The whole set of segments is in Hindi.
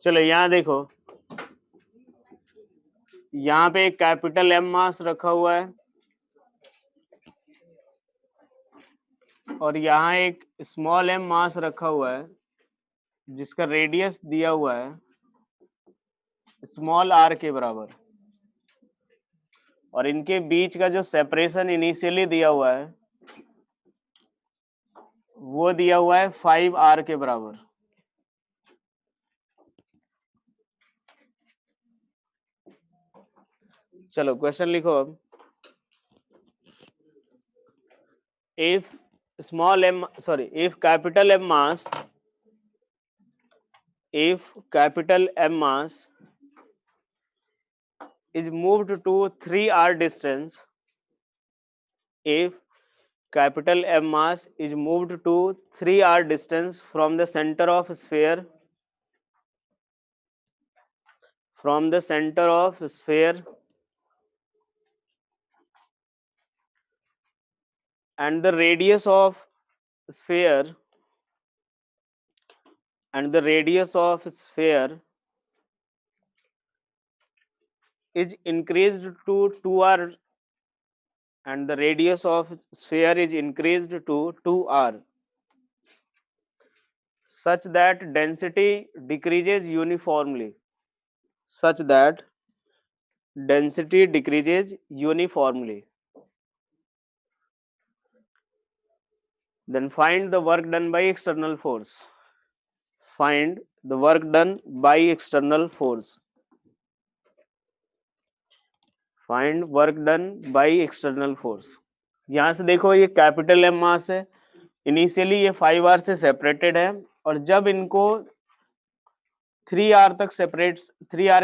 चलो यहाँ देखो, यहाँ पे एक कैपिटल एम मास रखा हुआ है और यहाँ एक स्मॉल एम मास रखा हुआ है जिसका रेडियस दिया हुआ है स्मॉल आर के बराबर, और इनके बीच का जो सेपरेशन इनिशियली दिया हुआ है वो दिया हुआ है 5r के बराबर। चलो क्वेश्चन लिखो अब। If capital M mass, if capital M mass is moved to 3r distance, if capital M mass is moved to 3r distance from the center of sphere, and the radius of sphere is increased to 2r, and the radius of sphere is increased to 2r, such that density decreases uniformly, then find the work done by external force. यहाँ से देखो ये कैपिटल एम मास है, इनिशियली ये 5r से सेपरेटेड है, और जब इनको 3r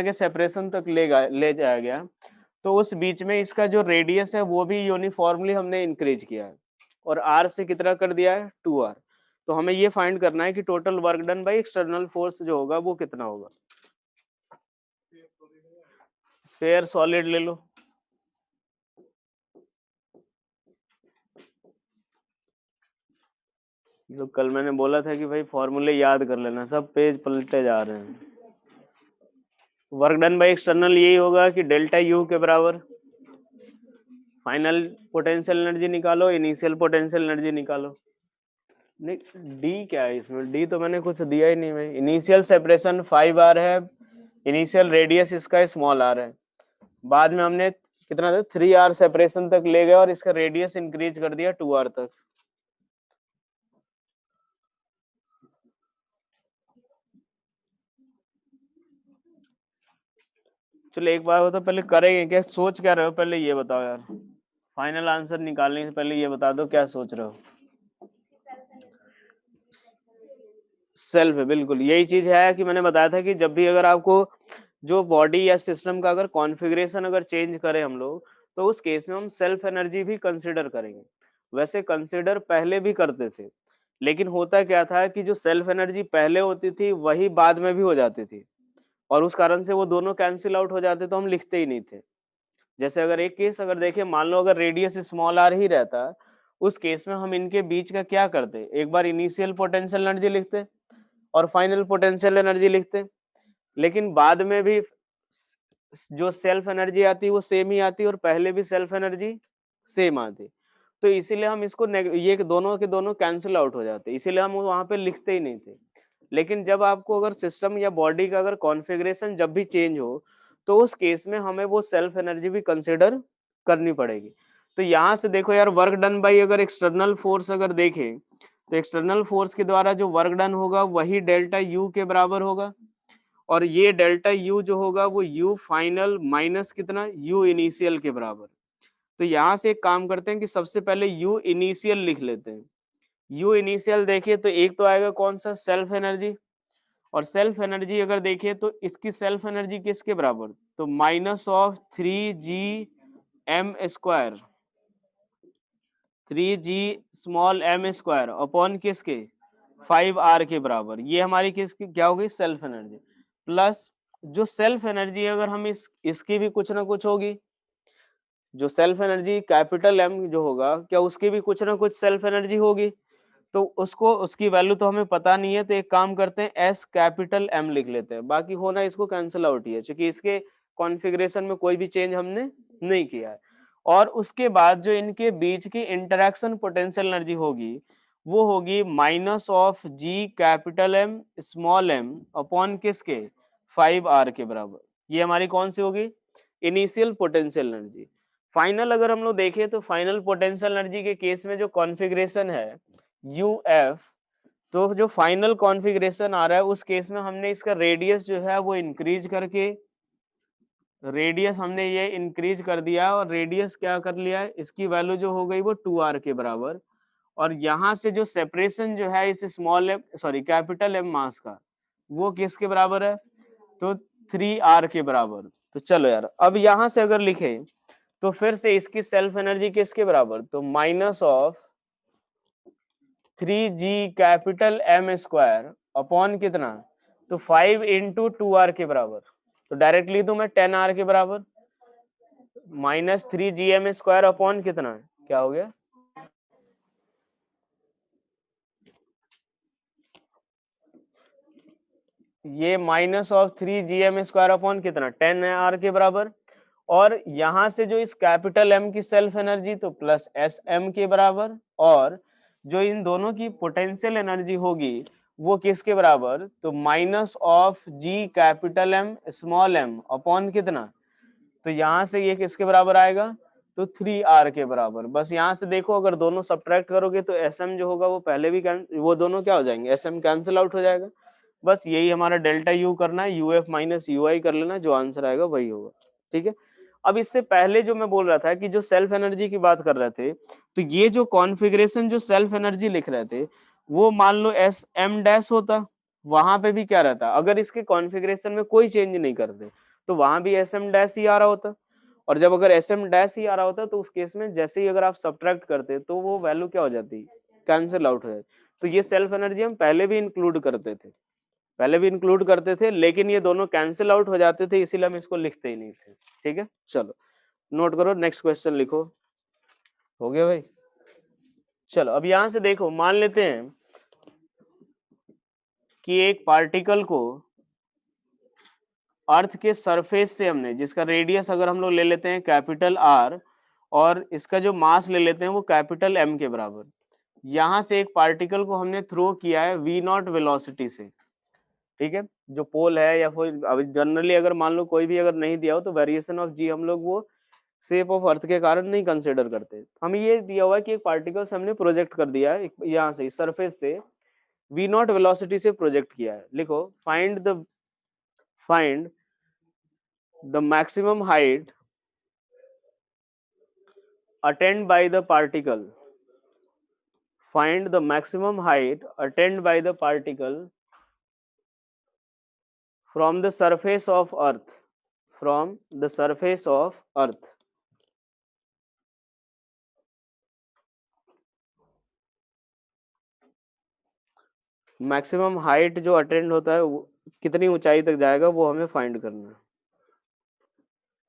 के सेपरेशन तक ले जाया गया तो उस बीच में इसका जो रेडियस है वो भी यूनिफॉर्मली हमने इंक्रीज किया है और r से कितना कर दिया है 2r। तो हमें ये फाइंड करना है कि total work done by external force जो होगा वो कितना होगा। स्फीयर सॉलिड ले लो, जो कल मैंने बोला था कि भाई फॉर्मूले याद कर लेना, सब पेज पलटे जा रहे हैं। वर्क डन बाय एक्सटर्नल यही होगा कि डेल्टा यू के बराबर फाइनल पोटेंशियल एनर्जी निकालो, इनिशियल पोटेंशियल एनर्जी निकालो। नहीं, डी क्या है इसमें? डी तो मैंने कुछ दिया ही नहीं भाई। इनिशियल सेपरेशन 5r है, इनिशियल रेडियस इसका स्मॉल r है, बाद में हमने कितना था 3r सेपरेशन तक ले गए और इसका रेडियस इंक्रीज कर दिया 2r तक। चलो एक बार बताओ, पहले करेंगे क्या, सोच क्या रहे हो पहले ये बताओ यार। फाइनल आंसर निकालने से पहले ये बता दो क्या सोच रहे हो। सेल्फ है, बिल्कुल यही चीज है कि मैंने बताया था कि जब भी अगर आपको जो बॉडी या सिस्टम का अगर कॉन्फ़िगरेशन अगर चेंज करें हम लोग, तो उस केस में हम सेल्फ एनर्जी भी कंसिडर करेंगे। वैसे कंसिडर पहले भी करते थे, लेकिन होता क्या था कि जो सेल्फ एनर्जी पहले होती थी वही बाद में भी हो जाती थी, और उस कारण से वो दोनों कैंसिल आउट हो जाते तो हम लिखते ही नहीं थे। जैसे अगर एक केस अगर देखें, मान लो अगर रेडियस स्मॉल आर ही रहता, उस केस में हम इनके बीच का क्या करते, एक बार इनिशियल पोटेंशियल एनर्जी लिखते और फाइनल पोटेंशियल एनर्जी लिखते, लेकिन बाद में भी जो सेल्फ एनर्जी आती वो सेम ही आती और पहले भी सेल्फ एनर्जी सेम आती। तो इसीलिए हम इसको ये दोनों के दोनों कैंसिल आउट हो जाते, इसीलिए हम वहां पे लिखते ही नहीं थे। लेकिन जब आपको अगर सिस्टम या बॉडी का अगर कॉन्फ़िगरेशन जब भी चेंज हो, तो उस केस में हमें वो सेल्फ एनर्जी भी कंसिडर करनी पड़ेगी। तो यहाँ से देखो यार, वर्क डन बाई अगर एक्सटर्नल फोर्स अगर देखें तो एक्सटर्नल फोर्स के द्वारा जो वर्क डन होगा वही डेल्टा यू के बराबर होगा, और ये डेल्टा यू जो होगा वो यू फाइनल माइनस कितना यू इनिशियल के बराबर। तो यहाँ से एक काम करते हैं कि सबसे पहले यू इनिशियल लिख लेते हैं। यू इनिशियल देखिए तो एक तो आएगा कौन सा, सेल्फ एनर्जी, और सेल्फ एनर्जी अगर देखिए तो इसकी सेल्फ एनर्जी किसके बराबर, तो minus of 3g(m², 3g(m²) upon किसके 5r के बराबर। ये हमारी किसकी क्या होगी, सेल्फ एनर्जी, प्लस जो सेल्फ एनर्जी अगर हम इसकी भी कुछ ना कुछ होगी, जो सेल्फ एनर्जी कैपिटल एम जो होगा क्या उसकी भी कुछ ना कुछ सेल्फ एनर्जी होगी, तो उसको उसकी वैल्यू तो हमें पता नहीं है, तो एक काम करते हैं एस कैपिटल एम लिख लेते हैं, बाकी होना इसको कैंसिल आउट ही है क्योंकि इसके कॉन्फ़िगरेशन में कोई भी चेंज हमने नहीं किया है। और उसके बाद जो इनके बीच की इंटरेक्शन पोटेंशियल एनर्जी होगी वो होगी minus of G capital M small M upon किसके 5 आर के बराबर। ये हमारी कौन सी होगी इनिशियल पोटेंशियल एनर्जी। फाइनल अगर हम लोग देखें तो फाइनल पोटेंशियल एनर्जी के केस में जो कॉन्फ़िगरेशन है यू एफ, तो जो फाइनल कॉन्फ़िगरेशन आ रहा है उस केस में हमने इसका रेडियस जो है वो इंक्रीज करके रेडियस हमने ये इंक्रीज कर दिया और रेडियस क्या कर लिया है इसकी वैल्यू जो हो गई वो 2r के बराबर। और यहाँ से जो सेपरेशन जो है इस small M sorry capital M mass का वो किसके बराबर है तो 3r के बराबर। तो चलो यार अब यहाँ से अगर लिखे तो फिर से इसकी सेल्फ एनर्जी किसके बराबर तो minus of 3g capital M square upon कितना तो 5 इंटू 2r के बराबर। तो डायरेक्टली तो मैं 10r के बराबर माइनस 3gm स्क्वायर अपॉन कितना क्या हो गया ये minus of 3gm square upon कितना 10r के बराबर। और यहां से जो इस कैपिटल एम की सेल्फ एनर्जी तो प्लस एस एम के बराबर, और जो इन दोनों की पोटेंशियल एनर्जी होगी वो किसके बराबर तो minus of G capital M small M upon कितना तो यहाँ से ये किसके बराबर आएगा तो 3r के बराबर। बस यहाँ से देखो अगर दोनों सब्ट्रैक्ट करोगे तो sm जो होगा वो पहले भी वो दोनों क्या हो जाएंगे sm कैंसिल आउट हो जाएगा। बस यही हमारा डेल्टा यू करना है uf माइनस ui कर लेना, जो आंसर आएगा वही होगा। ठीक है, अब इससे पहले जो मैं बोल रहा था कि जो सेल्फ एनर्जी की बात कर रहे थे तो ये जो कॉन्फ़िगरेशन जो सेल्फ एनर्जी लिख रहे थे वो मान लो एस एम डैश होता, वहां पे भी क्या रहता अगर इसके कॉन्फ़िगरेशन में कोई चेंज नहीं करते तो वहां भी एस एम डैश ही आ रहा होता। और जब अगर एस एम डैश ही आ रहा होता तो उस केस में जैसे ही अगर आप सब्ट्रैक्ट करते तो वो वैल्यू क्या हो जाती कैंसिल आउट हो जाती। तो ये सेल्फ एनर्जी हम पहले भी इंक्लूड करते थे लेकिन ये दोनों कैंसिल आउट हो जाते थे इसीलिए हम इसको लिखते ही नहीं थे। ठीक है, चलो नोट करो, नेक्स्ट क्वेश्चन लिखो। हो गया भाई, चलो अब यहां से देखो मान लेते हैं कि एक पार्टिकल को अर्थ के सरफेस से हमने जिसका रेडियस अगर हम लोग ले लेते हैं कैपिटल आर और इसका जो मास ले लेते हैं वो कैपिटल एम के बराबर, यहां से एक पार्टिकल को हमने थ्रो किया है वी नॉट वेलोसिटी से। ठीक है, जो पोल है या फिर अभी जनरली अगर मान लो कोई भी अगर नहीं दिया हो तो वेरिएशन ऑफ जी हम लोग वो शेप ऑफ अर्थ के कारण नहीं कंसिडर करते। हमें ये दिया हुआ है कि एक पार्टिकल से हमने प्रोजेक्ट कर दिया है यहाँ से सरफेस से वी नॉट वेलोसिटी से प्रोजेक्ट किया है। लिखो find the maximum height attained by the particle, find the maximum height attained by the particle from the surface of earth, from the surface of earth। Maximum height जो अटेंड होता है वो कितनी ऊंचाई तक जाएगा वो हमें फाइंड करना है।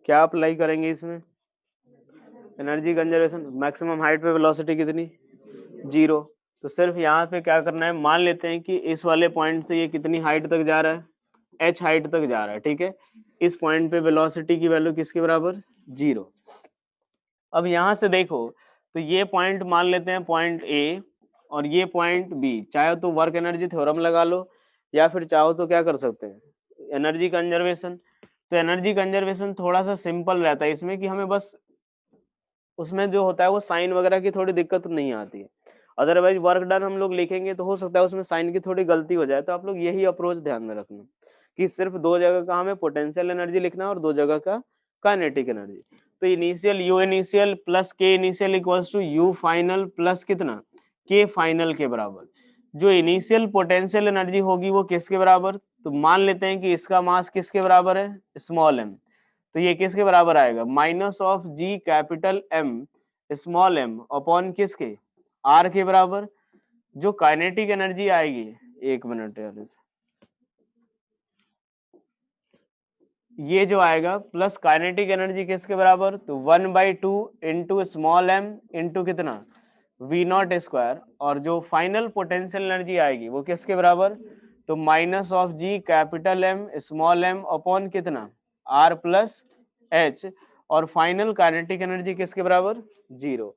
क्या अप्लाई करेंगे इसमें एनर्जी कंजर्वेशन, मैक्सिमम हाइट पे वेलोसिटी कितनी 0। तो सिर्फ यहाँ पे क्या करना है मान लेते हैं कि इस वाले पॉइंट से ये कितनी हाइट तक जा रहा है h हाइट तक जा रहा है। ठीक है, इस पॉइंट पे वेलोसिटी की वैल्यू किसके बराबर 0। अब यहाँ से देखो तो ये पॉइंट मान लेते हैं पॉइंट ए और ये पॉइंट बी, चाहे तो वर्क एनर्जी थ्योरम लगा लो या फिर चाहो तो क्या कर सकते हैं एनर्जी कंजर्वेशन। तो एनर्जी कंजर्वेशन थोड़ा सा सिंपल रहता है इसमें कि हमें बस उसमें जो होता है वो साइन वगैरह की थोड़ी दिक्कत नहीं आती है। अदरवाइज वर्क डन हम लोग लिखेंगे तो हो सकता है उसमें साइन की थोड़ी गलती हो जाए, तो आप लोग यही अप्रोच ध्यान में रखना कि सिर्फ दो जगह का हमें पोटेंशियल एनर्जी लिखना है और दो जगह का काइनेटिक एनर्जी। तो initial U initial plus K initial equals to U final plus कितना के फाइनल के बराबर। जो इनिशियल पोटेंशियल एनर्जी होगी वो किसके बराबर, तो मान लेते हैं कि इसका मास किसके बराबर है स्मॉल एम, तो ये किसके बराबर आएगा minus of G capital M small M upon किसके आर के बराबर। जो काइनेटिक एनर्जी आएगी, एक मिनट यार ये जो आएगा प्लस काइनेटिक एनर्जी किसके बराबर तो 1/2 इंटू स्मॉल एम इंटू कितना वी नॉट स्क्वायर, और जो फाइनल पोटेंशियल एनर्जी आएगी वो किसके बराबर, तो minus of G capital M small M upon कितना, आर प्लस एच, और फाइनल काइनेटिक एनर्जी किसके बराबर, जीरो।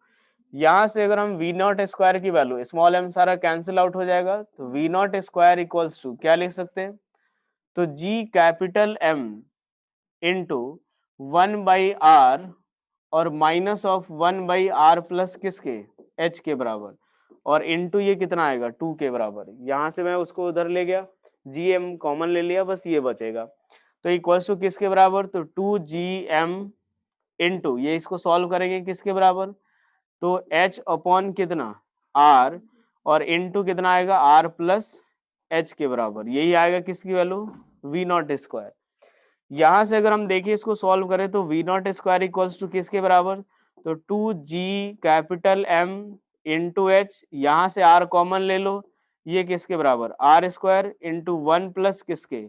यहां से अगर हम वी नॉट स्क्वायर की वैल्यू, स्मॉल एम सारा कैंसिल आउट हो जाएगा, तो V naught square equals to क्या लिख सकते हैं, तो जी कैपिटल एम इंटू 1/r और माइनस ऑफ 1/r प्लस किसके, h के बराबर, और इनटू ये कितना आएगा 2 के बराबर। यहां से मैं उसको उधर ले गया, जी एम कॉमन ले लिया, बस ये बचेगा, तो इक्वल्स टू किसके बराबर, तो 2gm इंटू ये, इसको सॉल्व करेंगे किसके बराबर, तो h अपॉन कितना r, और इनटू कितना आएगा r प्लस h के बराबर, यही आएगा किसकी वैल्यू, वी नॉट स्क्वायर। यहां से अगर हम देखिए इसको सॉल्व करें तो V naught square equals to किसके बराबर, तो 2g capital m into H, यहाँ से r कॉमन ले लो, ये किसके बराबर, आर स्क्वायर इंटू 1 प्लस किसके,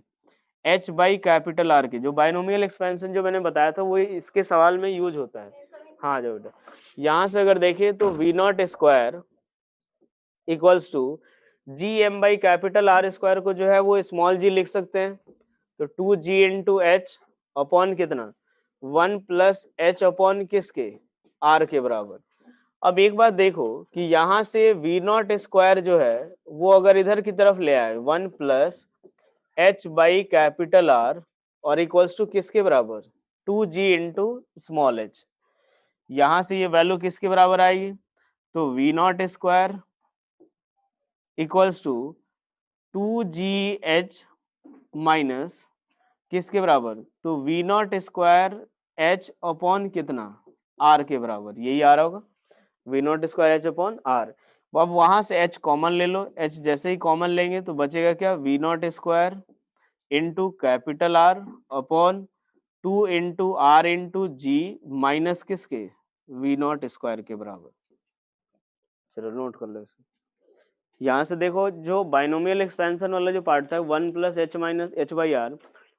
h बाई कैपिटल r के। जो बाइनोमियल एक्सपेंशन जो मैंने बताया था वो इसके सवाल में यूज होता है। हाँ जो बेटा, यहाँ से अगर देखें तो V naught square equals to G M by capital R square को जो है वो स्मॉल जी लिख सकते हैं, तो 2g इंटू एच अपॉन कितना 1 प्लस एच अपॉन किसके, आर के बराबर। अब एक बात देखो कि यहाँ से वी नॉट स्क्वायर जो है वो अगर इधर की तरफ ले आए 1 plus H by capital are और इक्वल्स टू किसके बराबर, 2g इंटू स्मॉल एच। यहाँ से ये वैल्यू किसके बराबर आएगी, तो V naught square equals to 2gh minus किसके बराबर, तो V naught square H upon कितना, आर के बराबर, यही आ रहा होगा, V naught square H upon R. अब वहां से एच कॉमन ले लो, एच जैसे ही कॉमन लेंगे तो बचेगा क्या, V naught square into capital R upon 2 into R into G minus किसके, वी नॉट स्क्वायर के बराबर। चलो नोट कर लो इसे। यहाँ से देखो जो बाइनोमियल एक्सपेंशन वाला जो पार्ट था 1 plus H minus H by R,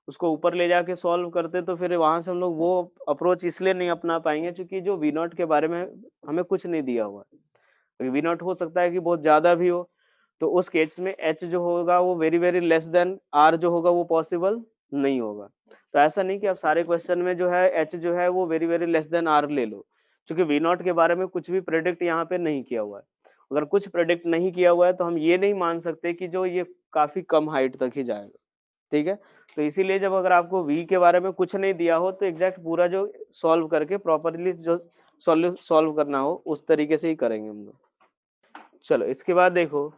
उसको ऊपर ले जाके सॉल्व करते तो फिर वहां से हम लोग वो अप्रोच इसलिए नहीं अपना पाएंगे क्योंकि जो वी नॉट के बारे में हमें कुछ नहीं दिया हुआ है। वी नॉट हो सकता है कि बहुत ज्यादा भी हो, तो उस केस में एच जो होगा वो very very less than R जो होगा वो पॉसिबल नहीं होगा। तो ऐसा नहीं कि आप सारे क्वेश्चन में जो है एच जो है वो very very less than R ले लो, क्योंकि वी नॉट के बारे में कुछ भी प्रेडिक्ट यहाँ पे नहीं किया हुआ है। अगर कुछ प्रेडिक्ट नहीं किया हुआ है तो हम ये नहीं मान सकते कि जो ये काफी कम हाइट तक ही जाएगा, ठीक है। तो इसीलिए जब अगर आपको वी के बारे में कुछ नहीं दिया हो तो एग्जैक्ट पूरा जो सॉल्व करके प्रॉपरली जो सॉल्व करना हो उस तरीके से ही करेंगे हम लोग। चलो इसके बाद देखो,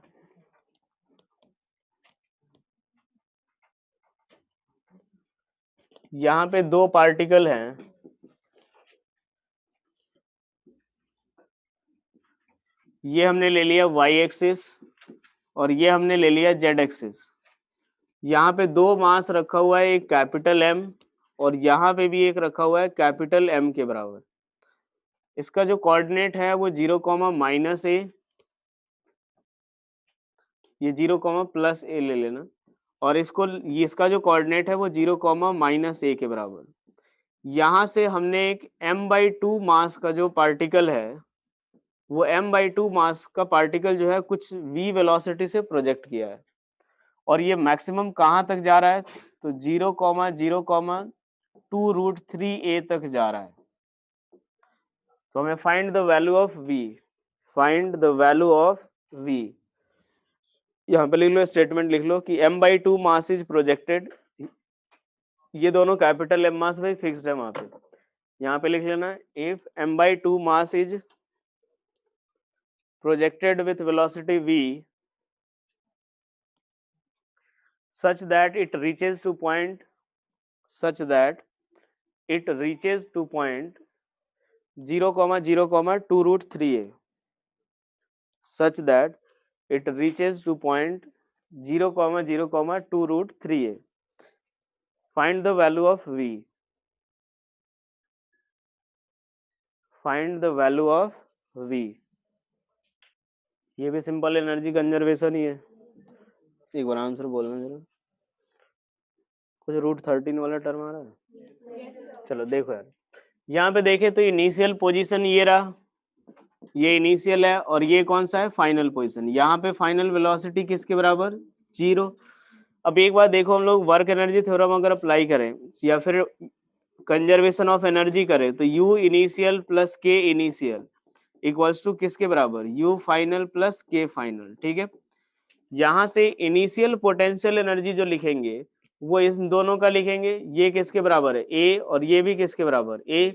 यहाँ पे दो पार्टिकल हैं, ये हमने ले लिया वाई एक्सिस और ये हमने ले लिया जेड एक्सिस। यहाँ पे दो मास रखा हुआ है, एक कैपिटल एम और यहाँ पे भी एक रखा हुआ है कैपिटल एम के बराबर। इसका जो कोऑर्डिनेट है वो 0, ये 0, ए ले लेना, और इसका जो कोऑर्डिनेट है वो 0, -a के बराबर। यहाँ से हमने एक m/2 मास का जो पार्टिकल है वो m/2 मास का पार्टिकल जो है कुछ v वेलोसिटी से प्रोजेक्ट किया है, और ये मैक्सिमम कहाँ तक जा रहा है, तो 0, 0, 2√3a तक जा रहा है। तो हमें find the value of v, find the value of v। यहाँ पे लिख लो, स्टेटमेंट लिख लो कि m/2 मास इज प्रोजेक्टेड, ये दोनों कैपिटल एम मास भाई फिक्स्ड है वहां पे, यहाँ पे लिख लेना if m/2 mass is projected with velocity v such that it reaches to point 0, 0, 2√3a, such that it reaches to point 0, 0, 2√3a. Find the value of v. Find the value of v. ये भी सिंपल एनर्जी कंजर्वेशन ही है। एक बार आंसर बोलना जरा, कुछ √13 वाला टर्म आ रहा है। चलो देखो यार, यहाँ पे देखे तो इनिशियल पोजीशन ये रहा, ये इनिशियल है और ये कौन सा है, फाइनल पोजीशन। यहाँ पे फाइनल वेलोसिटी किसके बराबर, 0। अब एक बार देखो, हम लोग वर्क एनर्जी थ्योरम अगर अप्लाई करें या फिर कंजर्वेशन ऑफ एनर्जी करें तो U initial plus K initial equals to किसके बराबर, U final plus K final. ठीक है, यहाँ से इनिशियल पोटेंशियल एनर्जी जो लिखेंगे वो इस दोनों का लिखेंगे, ये किसके बराबर है, A, और ये भी किसके बराबर, A,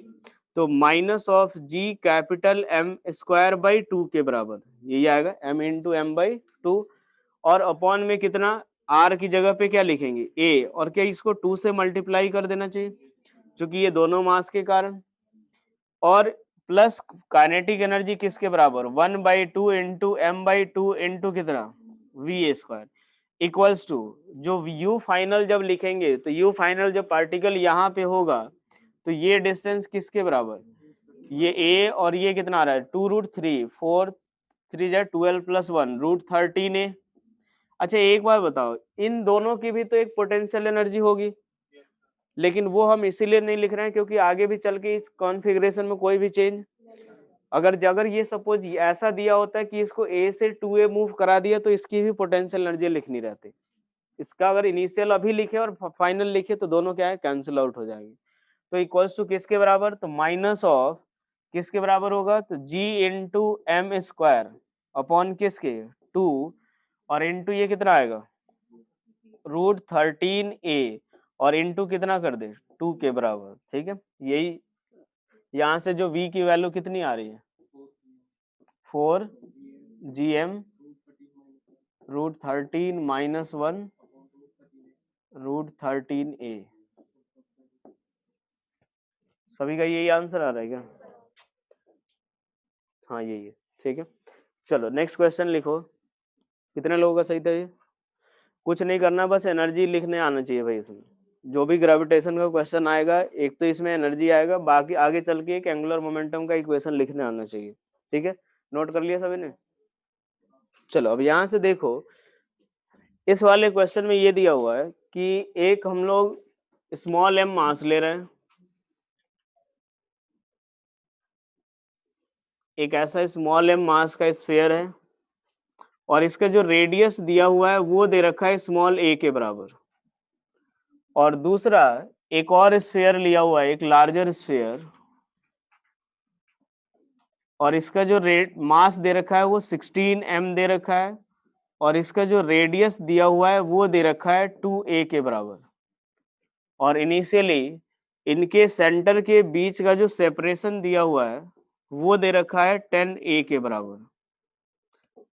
तो minus of G capital M square by 2 के बराबर यही आएगा, M इंटू एम बाई 2, और अपॉन में कितना, R की जगह पे क्या लिखेंगे, A, और क्या इसको 2 से मल्टीप्लाई कर देना चाहिए क्योंकि ये दोनों मास के कारण, और प्लस काइनेटिक एनर्जी किसके बराबर, 1/2 इंटू एम बाई 2 इंटू कितना, वी स्क्वायर इक्वल्स टू, जो यू फाइनल जब लिखेंगे तो यू फाइनल जब पार्टिकल यहाँ पे होगा तो ये डिस्टेंस किसके बराबर, ये ए, और ये कितना आ रहा है 2√3, 4 3 जा 12 प्लस 1 √13 ए। अच्छा एक बार बताओ, इन दोनों की भी तो एक पोटेंशियल एनर्जी होगी, लेकिन वो हम इसीलिए नहीं लिख रहे हैं क्योंकि आगे भी चल के इस कॉन्फ़िगरेशन में कोई भी चेंज, अगर ये सपोज ऐसा दिया होता है कि इसको ए से 2a मूव करा दिया तो इसकी भी पोटेंशियल एनर्जी लिखनी रहती, इसका अगर इनिशियल अभी लिखे और फाइनल लिखे तो दोनों क्या है, कैंसिल आउट हो जाएंगे। तो इक्वल्स टू किसके बराबर, तो माइनस ऑफ किसके बराबर होगा, तो g into M square upon किसके 2, और इंटू ये कितना आएगा √13a, और इंटू कितना कर दे 2 के बराबर। ठीक है, यही यहाँ से जो v की वैल्यू कितनी आ रही है 4 gm √13 माइनस 1 √13a। सभी का यही आंसर आ रहा है क्या, हाँ यही है। ठीक है, चलो नेक्स्ट क्वेश्चन लिखो, कितने लोगों का सही था ये, कुछ नहीं करना, बस एनर्जी लिखने आना चाहिए भाई। इसमें जो भी ग्रेविटेशन का क्वेश्चन आएगा एक तो इसमें एनर्जी आएगा, बाकी आगे चल के एक एंगुलर मोमेंटम का इक्वेशन लिखने आना चाहिए। ठीक है, नोट कर लिया सभी ने। चलो अब यहाँ से देखो, इस वाले क्वेश्चन में ये दिया हुआ है कि एक हम लोग स्मॉल m मास ले रहे हैं, एक ऐसा स्मॉल m मास का स्फीयर है और इसका जो रेडियस दिया हुआ है वो दे रखा है स्मॉल a के बराबर, और दूसरा एक और स्फीयर लिया हुआ है, एक लार्जर स्फीयर, और इसका जो मास दे रखा है वो 16 m दे रखा है, और इसका जो रेडियस दिया हुआ है वो दे रखा है 2a के बराबर, और इनिशियली इनके सेंटर के बीच का जो सेपरेशन दिया हुआ है वो दे रखा है 10a के बराबर,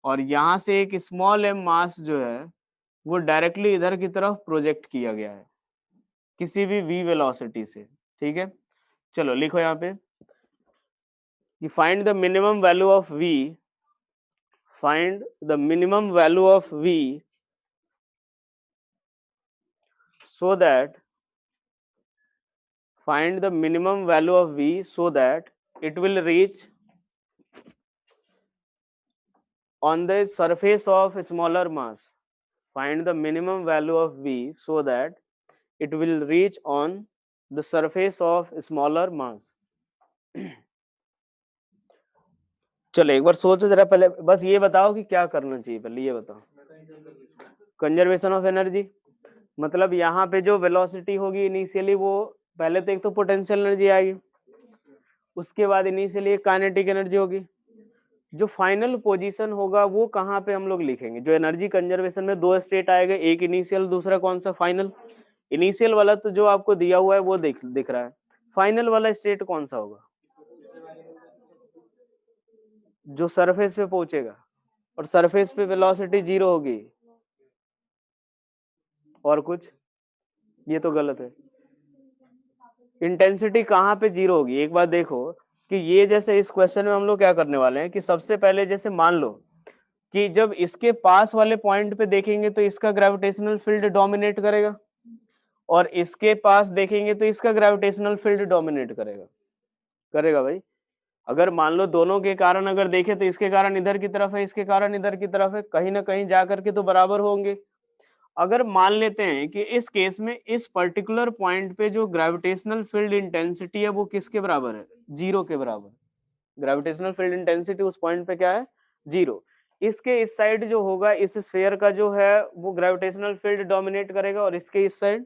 और यहाँ से एक स्मॉल m मास जो है वो डायरेक्टली इधर की तरफ प्रोजेक्ट किया गया है किसी भी v वेलोसिटी से। ठीक है, चलो लिखो यहाँ पे, find the minimum value of v, find the minimum value of v so that find the minimum value of v so that it will reach on the surface of smaller mass. Find the minimum value of v so that it will reach on the surface of smaller mass. चलो एक बार सोचो जरा, पहले बस ये बताओ कि क्या करना चाहिए, पहले ये बताओ। कंजर्वेशन ऑफ एनर्जी मतलब यहाँ पे जो वेलोसिटी होगी इनिशियली वो पहले तो एक तो पोटेंशियल एनर्जी आएगी, उसके बाद इनिशियली काइनेटिक एनर्जी होगी, जो फाइनल पोजीशन होगा वो कहाँ पे हम लोग लिखेंगे। जो एनर्जी कंजर्वेशन में दो स्टेट आएगा, एक इनिशियल दूसरा कौन सा फाइनल। इनिशियल वाला तो जो आपको दिया हुआ है वो दिख रहा है, फाइनल वाला स्टेट कौन सा होगा, जो सरफेस पे पहुंचेगा, और सरफेस पे वेलोसिटी 0 होगी, और कुछ, ये तो गलत है। इंटेंसिटी कहाँ पे 0 होगी, एक बार देखो कि ये जैसे इस क्वेश्चन में हम लोग क्या करने वाले हैं कि सबसे पहले जैसे मान लो कि जब इसके पास वाले पॉइंट पे देखेंगे तो इसका ग्रेविटेशनल फील्ड डोमिनेट करेगा, और इसके पास देखेंगे तो इसका ग्रेविटेशनल फील्ड डोमिनेट करेगा भाई। अगर मान लो दोनों के कारण अगर देखें तो इसके कारण इधर की तरफ है, इसके कारण इधर की तरफ है, कहीं ना कहीं जाकर के तो बराबर होंगे। अगर मान लेते हैं कि इस केस में इस पर्टिकुलर पॉइंट पे जो ग्रेविटेशनल फील्ड इंटेंसिटी है वो किसके बराबर है, 0 के बराबर, ग्रेविटेशनल फील्ड इंटेंसिटी उस पॉइंट पे क्या है, 0। इसके इस साइड जो होगा इस स्फीयर का जो है वो ग्रेविटेशनल फील्ड डोमिनेट करेगा, और इसके इस साइड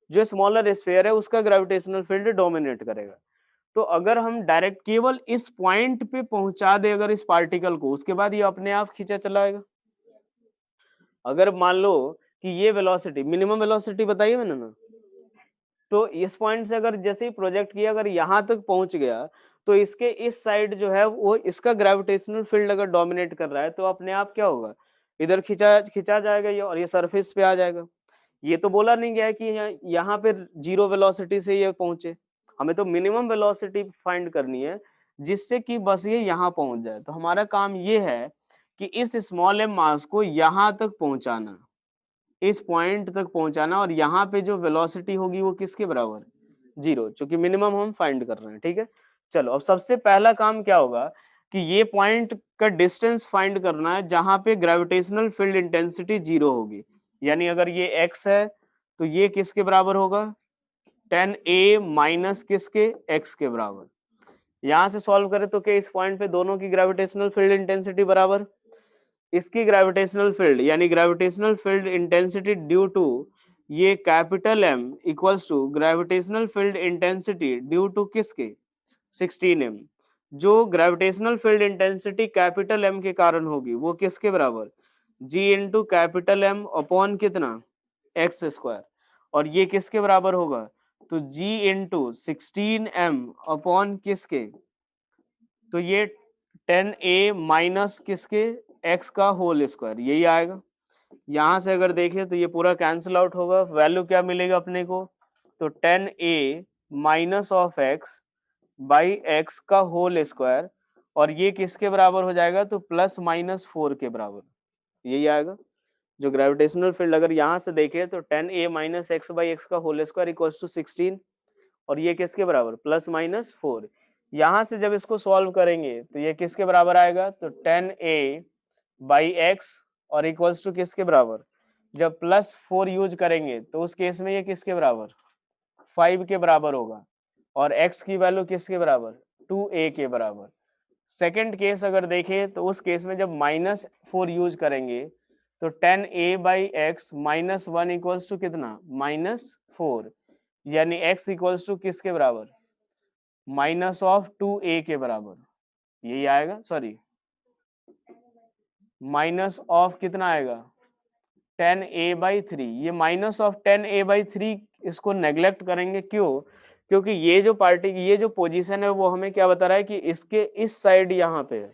जो स्मॉलर स्फीयर है उसका ग्रेविटेशनल फील्ड डोमिनेट करेगा। तो अगर हम डायरेक्ट केवल इस पॉइंट पे पहुंचा दे अगर इस पार्टिकल को, उसके बाद ये अपने आप खींचा चला आएगा। अगर मान लो कि ये वेलोसिटी, मिनिमम वेलोसिटी बताइए मैंने ना, तो इस पॉइंट से अगर जैसे ही प्रोजेक्ट किया अगर यहाँ तक पहुंच गया, तो इसके इस साइड जो है वो इसका ग्रेविटेशनल फील्ड अगर डोमिनेट कर रहा है तो अपने आप क्या होगा, इधर खिंचा खिंचा जाएगा ये, और ये सरफेस पे आ जाएगा। ये तो बोला नहीं गया है कि यहाँ पे 0 वेलोसिटी से ये पहुंचे, हमें तो मिनिमम वेलोसिटी फाइंड करनी है जिससे कि बस ये यहाँ पहुंच जाए। तो हमारा काम ये है कि इस स्मॉल एम मास को यहाँ तक पहुंचाना, इस पॉइंट तक पहुंचाना, और यहाँ पे जो वेलोसिटी होगी वो किसके बराबर, 0, क्योंकि मिनिमम हम फाइंड कर रहे हैं। ठीक है, चलो अब सबसे पहला काम क्या होगा कि ये पॉइंट का डिस्टेंस फाइंड करना है जहां पे ग्रेविटेशनल फील्ड इंटेंसिटी 0 होगी। यानी अगर ये x है तो ये किसके बराबर होगा, 10a माइनस किसके, x के बराबर। यहां से सॉल्व करें तो क्या इस पॉइंट पे दोनों की ग्रेविटेशनल फील्ड इंटेंसिटी बराबर, इसकी ग्रेविटेशनल फील्ड यानी gravitational field intensity due to ये capital M equals to gravitational field intensity due to किसके, 16m। जो gravitational field intensity capital M के कारण होगी वो किसके बराबर, G into capital M upon कितना, एक्स स्क्वायर। और ये किसके बराबर होगा, तो G इंटू 16m अपॉन किसके, तो ये 10a माइनस किसके, x का होल स्क्वायर, यही आएगा। यहां से अगर देखें तो ये पूरा कैंसिल आउट होगा, वैल्यू क्या मिलेगा अपने को, तो 10a minus of x by x का होल स्क्वायर, और ये किसके बराबर हो जाएगा, तो प्लस माइनस 4 के बराबर, यही आएगा। जो ग्रेविटेशनल फील्ड अगर यहाँ से देखें तो 10a minus x by x का होल स्क्वायर इक्वल्स टू 16, और ये किसके बराबर, प्लस माइनस 4। यहाँ से जब इसको सॉल्व करेंगे तो ये किसके बराबर आएगा, तो 10a बाई एक्स और इक्वल्स टू किसके बराबर, जब प्लस 4 यूज करेंगे तो उस केस में ये किसके बराबर, 5 के बराबर होगा, और x की वैल्यू किसके बराबर, 2a के बराबर। सेकंड केस अगर देखें तो उस केस में जब माइनस 4 यूज करेंगे तो 10a by x minus 1 equals to कितना, माइनस 4, यानी x इक्वल्स टू किसके बराबर, माइनस ऑफ 2a के बराबर, यही आएगा। सॉरी, माइनस ऑफ कितना आएगा, 10a बाई 3। ये माइनस ऑफ 10a बाई 3 इसको नेग्लेक्ट करेंगे, क्यों, क्योंकि ये जो पार्टी ये जो पोजीशन है वो हमें क्या बता रहा है कि इसके इस साइड यहाँ पे है,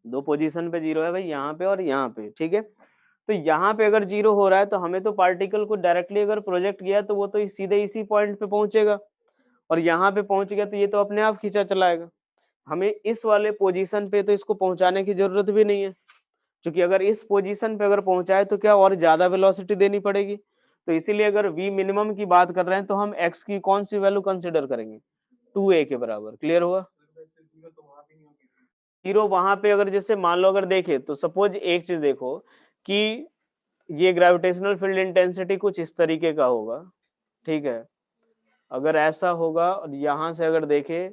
दो पोजीशन पे 0 है भाई, यहाँ पे और यहाँ पे। ठीक है, तो यहाँ पे अगर 0 हो रहा है तो हमें तो पार्टिकल को डायरेक्टली अगर प्रोजेक्ट किया तो वो तो सीधे इसी पॉइंट पे पहुंचेगा, और यहाँ पे पहुंच गया तो ये तो अपने आप खींचा चलाएगा। हमें इस वाले पोजीशन पे तो इसको पहुंचाने की जरूरत भी नहीं है, क्योंकि अगर इस पोजीशन पे अगर पहुंचाए तो क्या और ज्यादा वेलोसिटी देनी पड़ेगी। तो इसीलिए अगर v मिनिमम की बात कर रहे हैं तो हम x की कौन सी वैल्यू कंसीडर करेंगे, 2a के बराबर। क्लियर हुआ, 0 वहां पे अगर जैसे मान लो अगर देखे तो सपोज एक चीज देखो कि ये ग्रेविटेशनल फील्ड इंटेंसिटी कुछ इस तरीके का होगा, ठीक है, अगर ऐसा होगा और यहां से अगर देखे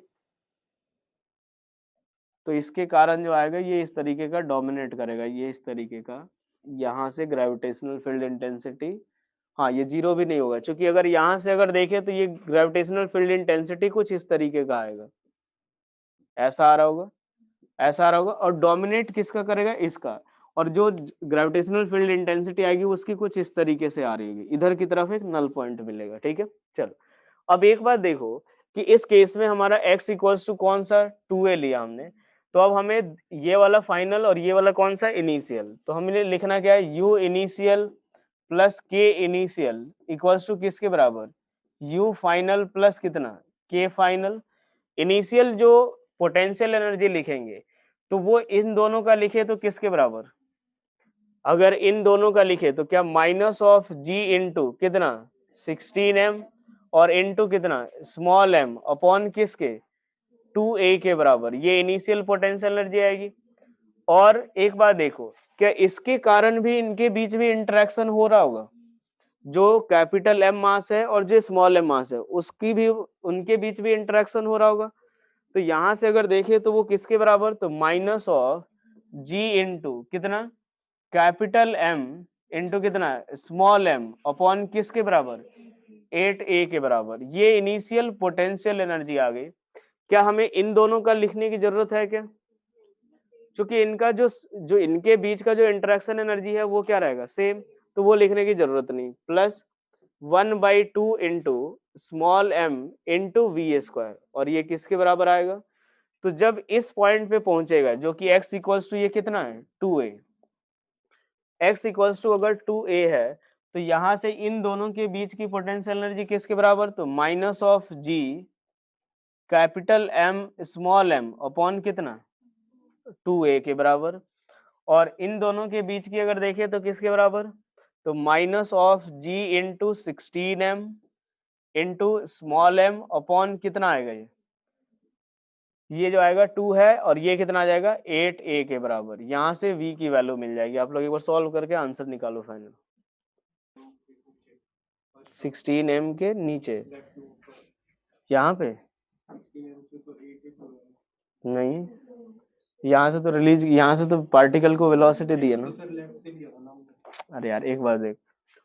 तो इसके कारण जो आएगा ये इस तरीके का डोमिनेट करेगा, ये इस तरीके का, यहाँ से ग्रेविटेशनल फील्ड इंटेंसिटी, हाँ ये 0 भी नहीं होगा, क्योंकि अगर यहाँ से अगर देखें तो ये ग्रेविटेशनल फील्ड इंटेंसिटी कुछ इस तरीके का आएगा, ऐसा आ रहा होगा, ऐसा आ रहा होगा, और डोमिनेट किसका करेगा, इसका, और जो ग्रेविटेशनल फील्ड इंटेंसिटी आएगी उसकी कुछ इस तरीके से आ रही होगी, इधर की तरफ एक नल पॉइंट मिलेगा। ठीक है, चलो अब एक बात देखो कि इस केस में हमारा x इक्वल्स टू कौन सा, 2a लिया हमने, तो अब हमें ये वाला फाइनल और ये वाला कौन सा, इनिशियल, तो हमें लिखना क्या है, u initial plus k initial equals to किसके बराबर, u फाइनल प्लस कितना, k फाइनल। इनिशियल जो पोटेंशियल एनर्जी लिखेंगे तो वो इन दोनों का लिखे तो किसके बराबर, अगर इन दोनों का लिखे तो क्या माइनस ऑफ g इंटू कितना 16m और इंटू कितना स्मॉल m अपॉन किसके 2a के बराबर, ये इनिशियल पोटेंशियल एनर्जी आएगी। और एक बात देखो, क्या इसके कारण भी इनके बीच में इंटरेक्शन हो रहा होगा, जो कैपिटल M मास है और जो स्मॉल m मास है उसकी भी, उनके बीच भी इंटरेक्शन हो रहा होगा। तो यहां से अगर देखें तो वो किसके बराबर, तो माइनस ऑफ जी इंटू कितना, कैपिटल एम इंटू कितना स्मॉल एम अपॉन किसके बराबर, 8a के बराबर। ये इनिशियल पोटेंशियल एनर्जी आ गई। क्या हमें इन दोनों का लिखने की जरूरत है क्या, क्योंकि इनका जो इनके बीच का जो इंटरेक्शन एनर्जी है वो क्या रहेगा, सेम, तो वो लिखने की जरूरत नहीं। Plus 1/2 into small M into V square, और ये किसके बराबर आएगा, तो जब इस पॉइंट पे पहुंचेगा जो कि x इक्वल्स टू ये कितना है 2a, x इक्वल्स टू अगर 2a है तो यहां से इन दोनों के बीच की पोटेंशियल एनर्जी किसके बराबर, तो minus of G capital M small M upon कितना 2a के बराबर। और इन दोनों के बीच की अगर देखें तो किसके बराबर, तो minus of G into 16m into small M upon कितना आएगा, ये जो आएगा 2 है और ये कितना आ जाएगा 8a के बराबर। यहां से v की वैल्यू मिल जाएगी। आप लोग एक बार सॉल्व करके आंसर निकालो फाइनल। 16m के नीचे यहाँ पे नहीं, यहाँ से तो रिलीज, यहाँ से तो पार्टिकल को वेलोसिटी दी है ना। अरे यार एक बार देख,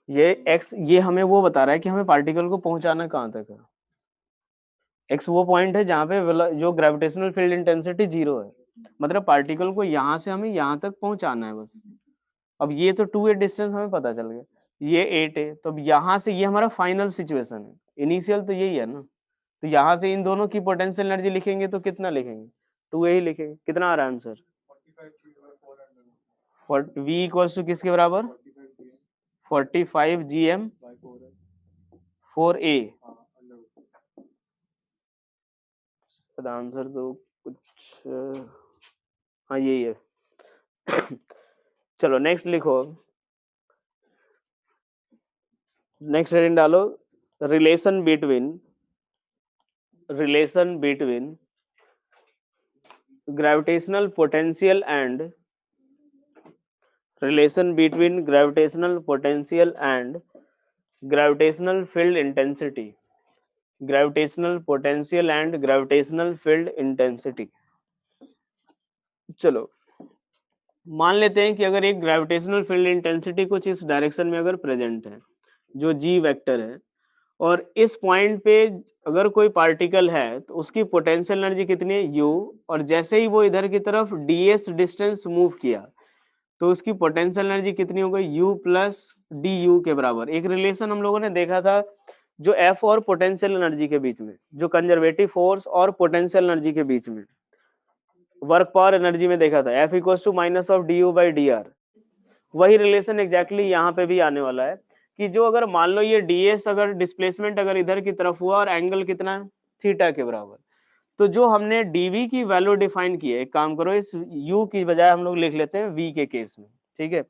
ये x ये हमें वो बता रहा है कि हमें पार्टिकल को पहुंचाना कहाँ तक है। x वो पॉइंट है जहाँ पे जो ग्रेविटेशनल फील्ड इंटेंसिटी 0 है, मतलब पार्टिकल को यहाँ से हमें यहाँ तक पहुंचाना है बस। अब ये तो 2a डिस्टेंस हमें पता चल गया, ये 8 है, तो अब यहाँ से ये हमारा फाइनल सिचुएशन है, इनिशियल तो यही है ना। तो यहाँ से इन दोनों की पोटेंशियल एनर्जी लिखेंगे तो कितना लिखेंगे, 2a ही लिखेंगे। कितना आ रहा है आंसर, v इक्वल्स टू किसके बराबर 45 gm 4a। आंसर तो कुछ हाँ यही है। चलो नेक्स्ट लिखो, नेक्स्ट हेडिंग डालो, relation between gravitational potential and gravitational field intensity, gravitational potential and gravitational field intensity. चलो मान लेते हैं कि अगर एक ग्रेविटेशनल फील्ड इंटेंसिटी कुछ इस डायरेक्शन में अगर प्रेजेंट है, जो जी वेक्टर है, और इस पॉइंट पे अगर कोई पार्टिकल है तो उसकी पोटेंशियल एनर्जी कितनी है u, और जैसे ही वो इधर की तरफ ds डिस्टेंस मूव किया तो उसकी पोटेंशियल एनर्जी कितनी हो गई u प्लस du के बराबर। एक रिलेशन हम लोगों ने देखा था जो F और पोटेंशियल एनर्जी के बीच में, जो कंजर्वेटिव फोर्स और पोटेंशियल एनर्जी के बीच में वर्क पावर एनर्जी में देखा था, F equals to minus of du/dr। वही रिलेशन एग्जैक्टली यहाँ पे भी आने वाला है कि जो अगर मान लो ये ds अगर डिस्प्लेसमेंट अगर इधर की तरफ हुआ और एंगल कितना थीटा के बराबर, तो जो हमने dv की वैल्यू डिफाइन की है, एक काम करो इस u की बजाय हम लोग लिख लेते हैं v के केस में, ठीक है।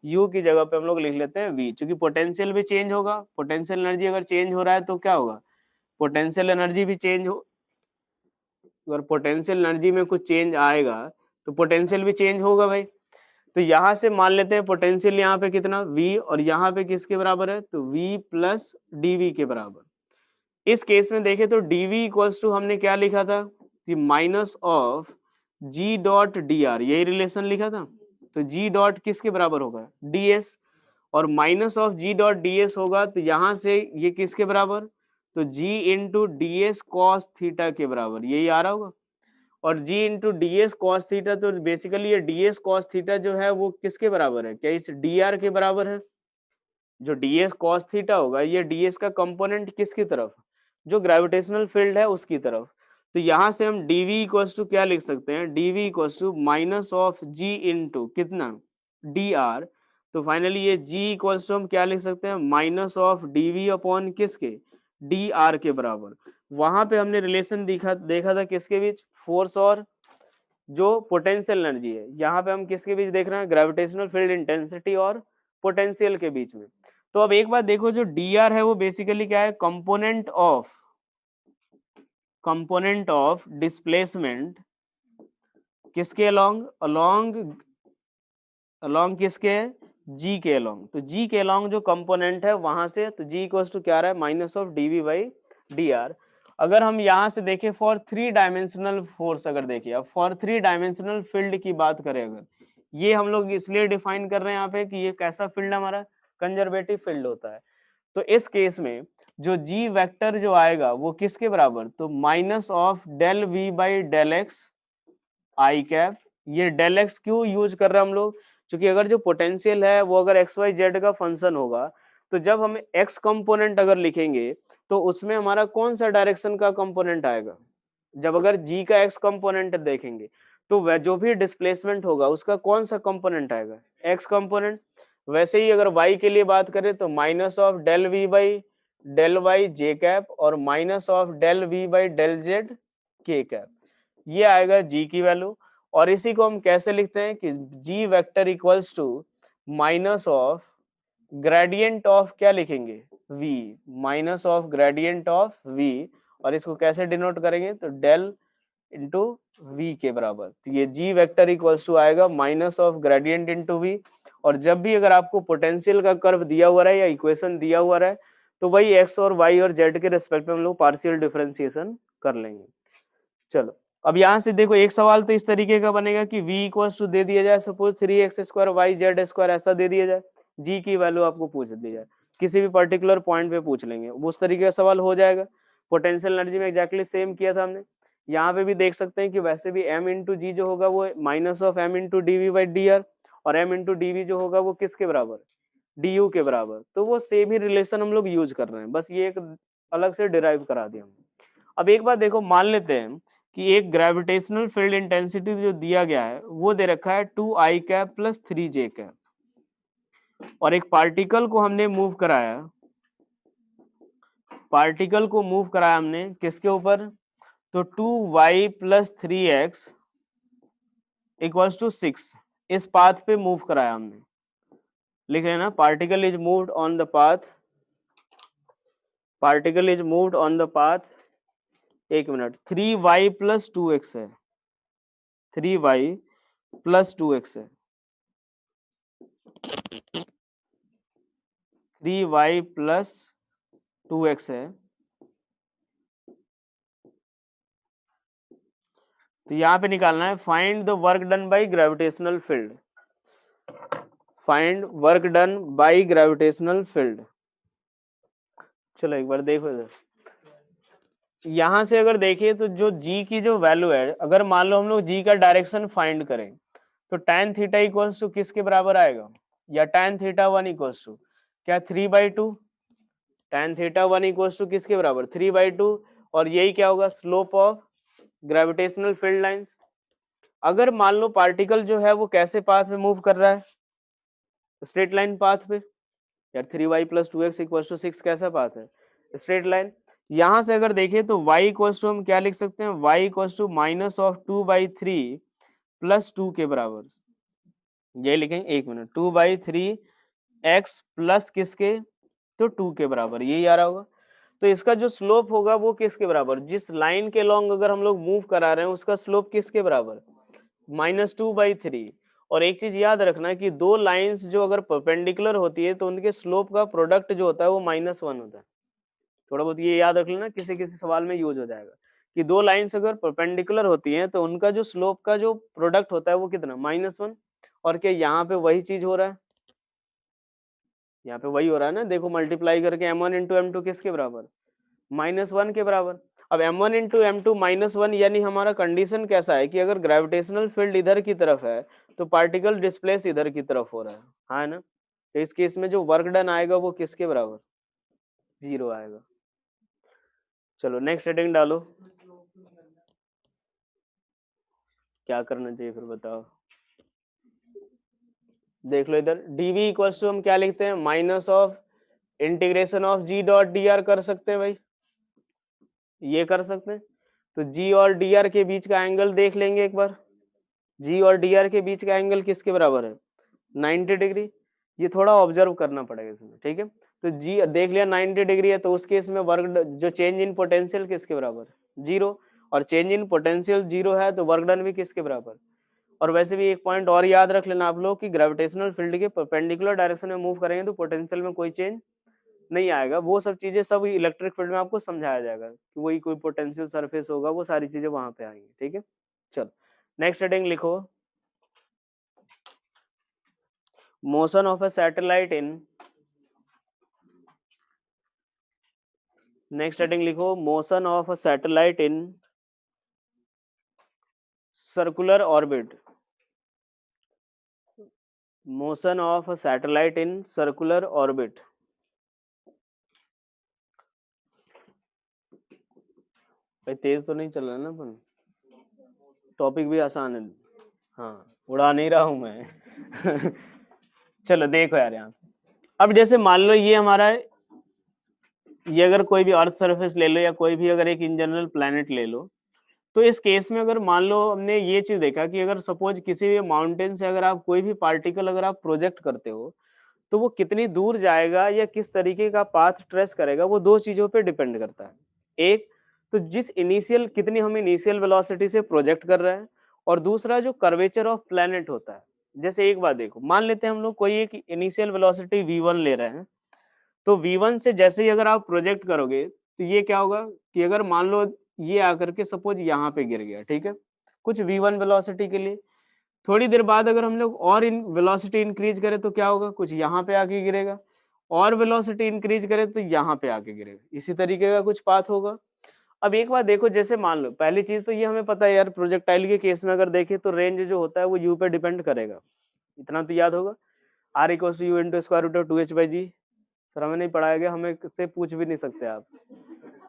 u की जगह पे हम लोग लिख लेते हैं v, क्योंकि पोटेंशियल भी चेंज होगा, पोटेंशियल एनर्जी अगर चेंज हो रहा है तो क्या होगा, पोटेंशियल एनर्जी भी चेंज हो, अगर पोटेंशियल एनर्जी में कुछ चेंज आएगा तो पोटेंशियल भी चेंज होगा भाई। तो यहां से मान लेते हैं पोटेंशियल यहाँ पे कितना v, और यहाँ पे किसके बराबर है, तो v प्लस dv के बराबर। इस केस में देखें तो dv इक्वल्स टू हमने क्या लिखा था कि minus of g dot dr, यही रिलेशन लिखा था। तो g डॉट किसके बराबर होगा ds, और minus of g dot ds होगा तो यहाँ से ये किसके बराबर, तो g into D S cos theta के बराबर, यही आ रहा होगा। और g into D S cos theta, तो बेसिकली ये डी एस कॉस थीटा जो है वो किसके बराबर है, क्या इस डी आर के बराबर है। जो डी एस कॉस थीटा होगा ये डी एस का कंपोनेंट किसकी तरफ, जो ग्रेविटेशनल फील्ड है उसकी तरफ। तो यहाँ से हम डी वी इक्वल्स टू क्या लिख सकते हैं, D V equals to minus of G into कितना डी आर। तो फाइनली ये g इक्वल्स टू हम क्या लिख सकते हैं, minus of D V upon किसके डी आर के बराबर। वहां पे हमने रिलेशन देखा था किसके बीच, फोर्स और जो पोटेंशियल एनर्जी है। यहाँ पे हम किसके बीच देख रहे हैं, ग्रेविटेशनल फील्ड इंटेंसिटी और पोटेंशियल के बीच में। तो अब एक बात देखो, जो डी आर है वो बेसिकली क्या है, कंपोनेंट ऑफ डिस्प्लेसमेंट किसके अलोंग किसके जी के अलोंग। तो जी के अलोंग जो कंपोनेंट है वहां से, तो जी इक्वल्स टू क्या रहा है, minus of D V by D R. अगर हम यहाँ से देखें फॉर 3 डायमेंशनल फोर्स, अगर देखिए अब फॉर 3 डायमेंशनल फील्ड की बात करें, अगर ये हम लोग इसलिए डिफाइन कर रहे हैं यहाँ पे कि ये कैसा फील्ड हमारा कंजर्वेटिव फील्ड होता है। तो इस केस में जो जी वेक्टर जो आएगा वो किसके बराबर, तो minus of del V by del X I cap. ये डेल एक्स क्यों यूज कर रहे हैं हम लोग, क्योंकि अगर जो पोटेंशियल है वो अगर एक्स वाई जेड का फंक्शन होगा तो जब हम एक्स कंपोनेंट अगर लिखेंगे तो उसमें हमारा कौन सा डायरेक्शन का कंपोनेंट आएगा, जब अगर जी का एक्स कंपोनेंट देखेंगे तो वह जो भी डिस्प्लेसमेंट होगा उसका कौन सा कंपोनेंट आएगा, एक्स कंपोनेंट। वैसे ही अगर वाई के लिए बात करें तो minus of del V by del Y J cap और minus of del V by del Z के कैप, ये आएगा जी की वैल्यू। और इसी को हम कैसे लिखते हैं कि G vector equals to minus of gradient of क्या लिखेंगे v, minus of gradient of v, और इसको कैसे डिनोट करेंगे तो डेल इंटू v के बराबर। तो ये g वेक्टर इक्वल्स टू आएगा minus of gradient into v। और जब भी अगर आपको पोटेंशियल का कर्व दिया हुआ है या इक्वेशन दिया हुआ है तो वही x और y और z के रिस्पेक्ट में हम लोग पार्शियल डिफरेंशिएशन कर लेंगे। चलो अब यहाँ से देखो एक सवाल तो इस तरीके का बनेगा कि v इक्वल्स टू दे दिया जाए suppose 3x square Y Z square ऐसा दे दिया जाए, g की वैल्यू आपको पूछ दी जाए, किसी भी पर्टिकुलर पॉइंट पे पूछ लेंगे, उस तरीके का सवाल हो जाएगा। पोटेंशियल एनर्जी में एग्जैक्टली सेम किया था हमने। यहाँ पे भी देख सकते हैं कि वैसे भी m इंटू जी जो होगा वो minus of m into D V by D R, और m इंटू डी वी जो होगा वो किसके बराबर, डी यू के बराबर। तो वो सेम ही रिलेशन हम लोग यूज कर रहे हैं, बस ये एक अलग से डिराइव करा दिया हमने। अब एक बात देखो, मान लेते हैं कि एक ग्रेविटेशनल फील्ड इंटेंसिटी जो दिया गया है वो दे रखा है 2i cap plus 3j cap, और एक पार्टिकल को हमने मूव कराया, पार्टिकल को मूव कराया हमने किसके ऊपर, तो 2y plus 3x equals to 6 इस पाथ पे मूव कराया हमने। लिख रहे हैं ना, particle is moved on the path, particle is moved on the path, एक मिनट, 3y प्लस 2x है, 3y प्लस 2x है, 3y प्लस 2x है। तो यहाँ पे निकालना है find the work done by gravitational field, find work done by gravitational field. चलो एक बार देखो इधर, यहां से अगर देखिए तो जो g की जो वैल्यू है, अगर मान लो हम लोग g का डायरेक्शन फाइंड करें तो tan थीटा इक्वल्स टू किसके बराबर आएगा, या tan थीटा 1 इक्वल्स टू क्या 3/2, tan थीटा 1 इक्वल्स टू किसके बराबर 3/2, और यही क्या होगा slope of gravitational field lines. अगर मान लो पार्टिकल जो है वो कैसे पाथ में मूव कर रहा है, स्ट्रेट लाइन पाथ पे, यार 3y plus 2x equals to 6 कैसा पाथ है, स्ट्रेट लाइन। यहां से अगर देखें तो y इक्वल्स टू हम क्या लिख सकते हैं, y equals to minus of 2/3 plus 2 के बराबर, ये लिखेंगे, एक मिनट, 2/3 x प्लस किसके, तो 2 के बराबर, यही आ रहा होगा। तो इसका जो स्लोप होगा वो किसके बराबर, जिस लाइन के लॉन्ग अगर हम लोग मूव करा रहे हैं उसका स्लोप किसके बराबर, -2/3। और एक चीज याद रखना कि दो लाइंस जो अगर परपेंडिकुलर होती है तो उनके स्लोप का प्रोडक्ट जो होता है वो -1 होता है। थोड़ा बहुत ये याद रख लेना, किसी किसी सवाल में यूज हो जाएगा कि दो लाइंस अगर परपेंडिकुलर होती हैं तो उनका जो स्लोप का जो प्रोडक्ट होता है वो कितना, -1। और क्या यहाँ पे वही चीज हो रहा है, यहाँ पे वही हो रहा है ना, देखो मल्टीप्लाई करके m1 इंटू m2 किसके बराबर, -1 के बराबर। अब m1 इंटू m2 -1 यानी हमारा कंडीशन कैसा है कि अगर ग्रेविटेशनल फील्ड इधर की तरफ है तो पार्टिकल डिस्प्लेस इधर की तरफ हो रहा है, हाँ ना। तो इस केस में जो वर्क डन आएगा वो किसके बराबर, 0 आएगा। चलो नेक्स्ट हेडिंग डालो, क्या करना चाहिए फिर बताओ। देख लो इधर dv इक्वल्स टू हम क्या लिखते हैं, minus of integration of g dot dr कर सकते हैं भाई, ये कर सकते हैं। तो g और dr के बीच का एंगल देख लेंगे एक बार, g और dr के बीच का एंगल किसके बराबर है, 90 डिग्री। ये थोड़ा ऑब्जर्व करना पड़ेगा इसमें, ठीक है। तो g देख लिया 90 डिग्री है, तो उस केस में वर्क जो चेंज इन पोटेंशियल किसके बराबर, 0, और चेंज इन पोटेंशियल 0 है तो वर्क डन भी किसके बराबर। और वैसे भी एक पॉइंट और याद रख लेना आप लोग कि ग्रेविटेशनल फील्ड के परपेंडिकुलर डायरेक्शन में मूव करेंगे तो पोटेंशियल में कोई चेंज नहीं आएगा। वो सब चीजें सब इलेक्ट्रिक फील्ड में आपको समझाया जाएगा कि वही कोई पोटेंशियल सरफेस होगा, वो सारी चीजें वहां पे आएंगी। ठीक है, चलो नेक्स्ट हेडिंग लिखो, motion of a satellite in, next heading लिखो, motion of a satellite in circular orbit, motion of a satellite in circular orbit. भाई तेज तो नहीं चल रहा ना अपन, टॉपिक भी आसान है। हाँ, उड़ा नहीं रहा हूं मैं। चलो देखो यार, यहाँ अब जैसे मान लो ये हमारा, ये अगर कोई भी अर्थ सरफेस ले लो या कोई भी अगर एक इन जनरल प्लेनेट ले लो, तो इस केस में अगर मान लो हमने ये चीज देखा कि अगर सपोज किसी भी माउंटेन से अगर आप कोई भी पार्टिकल अगर आप प्रोजेक्ट करते हो, तो वो कितनी दूर जाएगा या किस तरीके का पाथ ट्रेस करेगा, वो दो चीजों पे डिपेंड करता है। एक तो जिस इनिशियल कितनी हम इनिशियल वेलोसिटी से प्रोजेक्ट कर रहे हैं, और दूसरा जो कर्वेचर ऑफ प्लेनेट होता है। जैसे एक बात देखो, मान लेते हैं हम लोग कोई एक इनिशियल वेलोसिटी v1 ले रहे हैं, तो v1 से जैसे ही अगर आप प्रोजेक्ट करोगे, तो ये क्या होगा कि अगर मान लो ये आकर के सपोज यहाँ पे गिर गया, ठीक है, कुछ v1 वेलोसिटी के लिए, थोड़ी देर बाद अगर हम लोग और इन वेलोसिटी इंक्रीज करें तो क्या होगा, कुछ यहाँ पे आके गिरेगा, और वेलोसिटी इंक्रीज करें तो यहाँ पे आके गिरेगा, इसी तरीके का कुछ पाथ होगा। अब एक बात देखो, जैसे मान लो पहली चीज तो ये हमें पता है यार, प्रोजेक्टाइल के केस में अगर देखें तो रेंज जो होता है वो यू पे डिपेंड करेगा, इतना तो याद होगा, R equals to U into square root of 2h/g। Sir हमें नहीं पढ़ाया गया, हमें से पूछ भी नहीं सकते आप,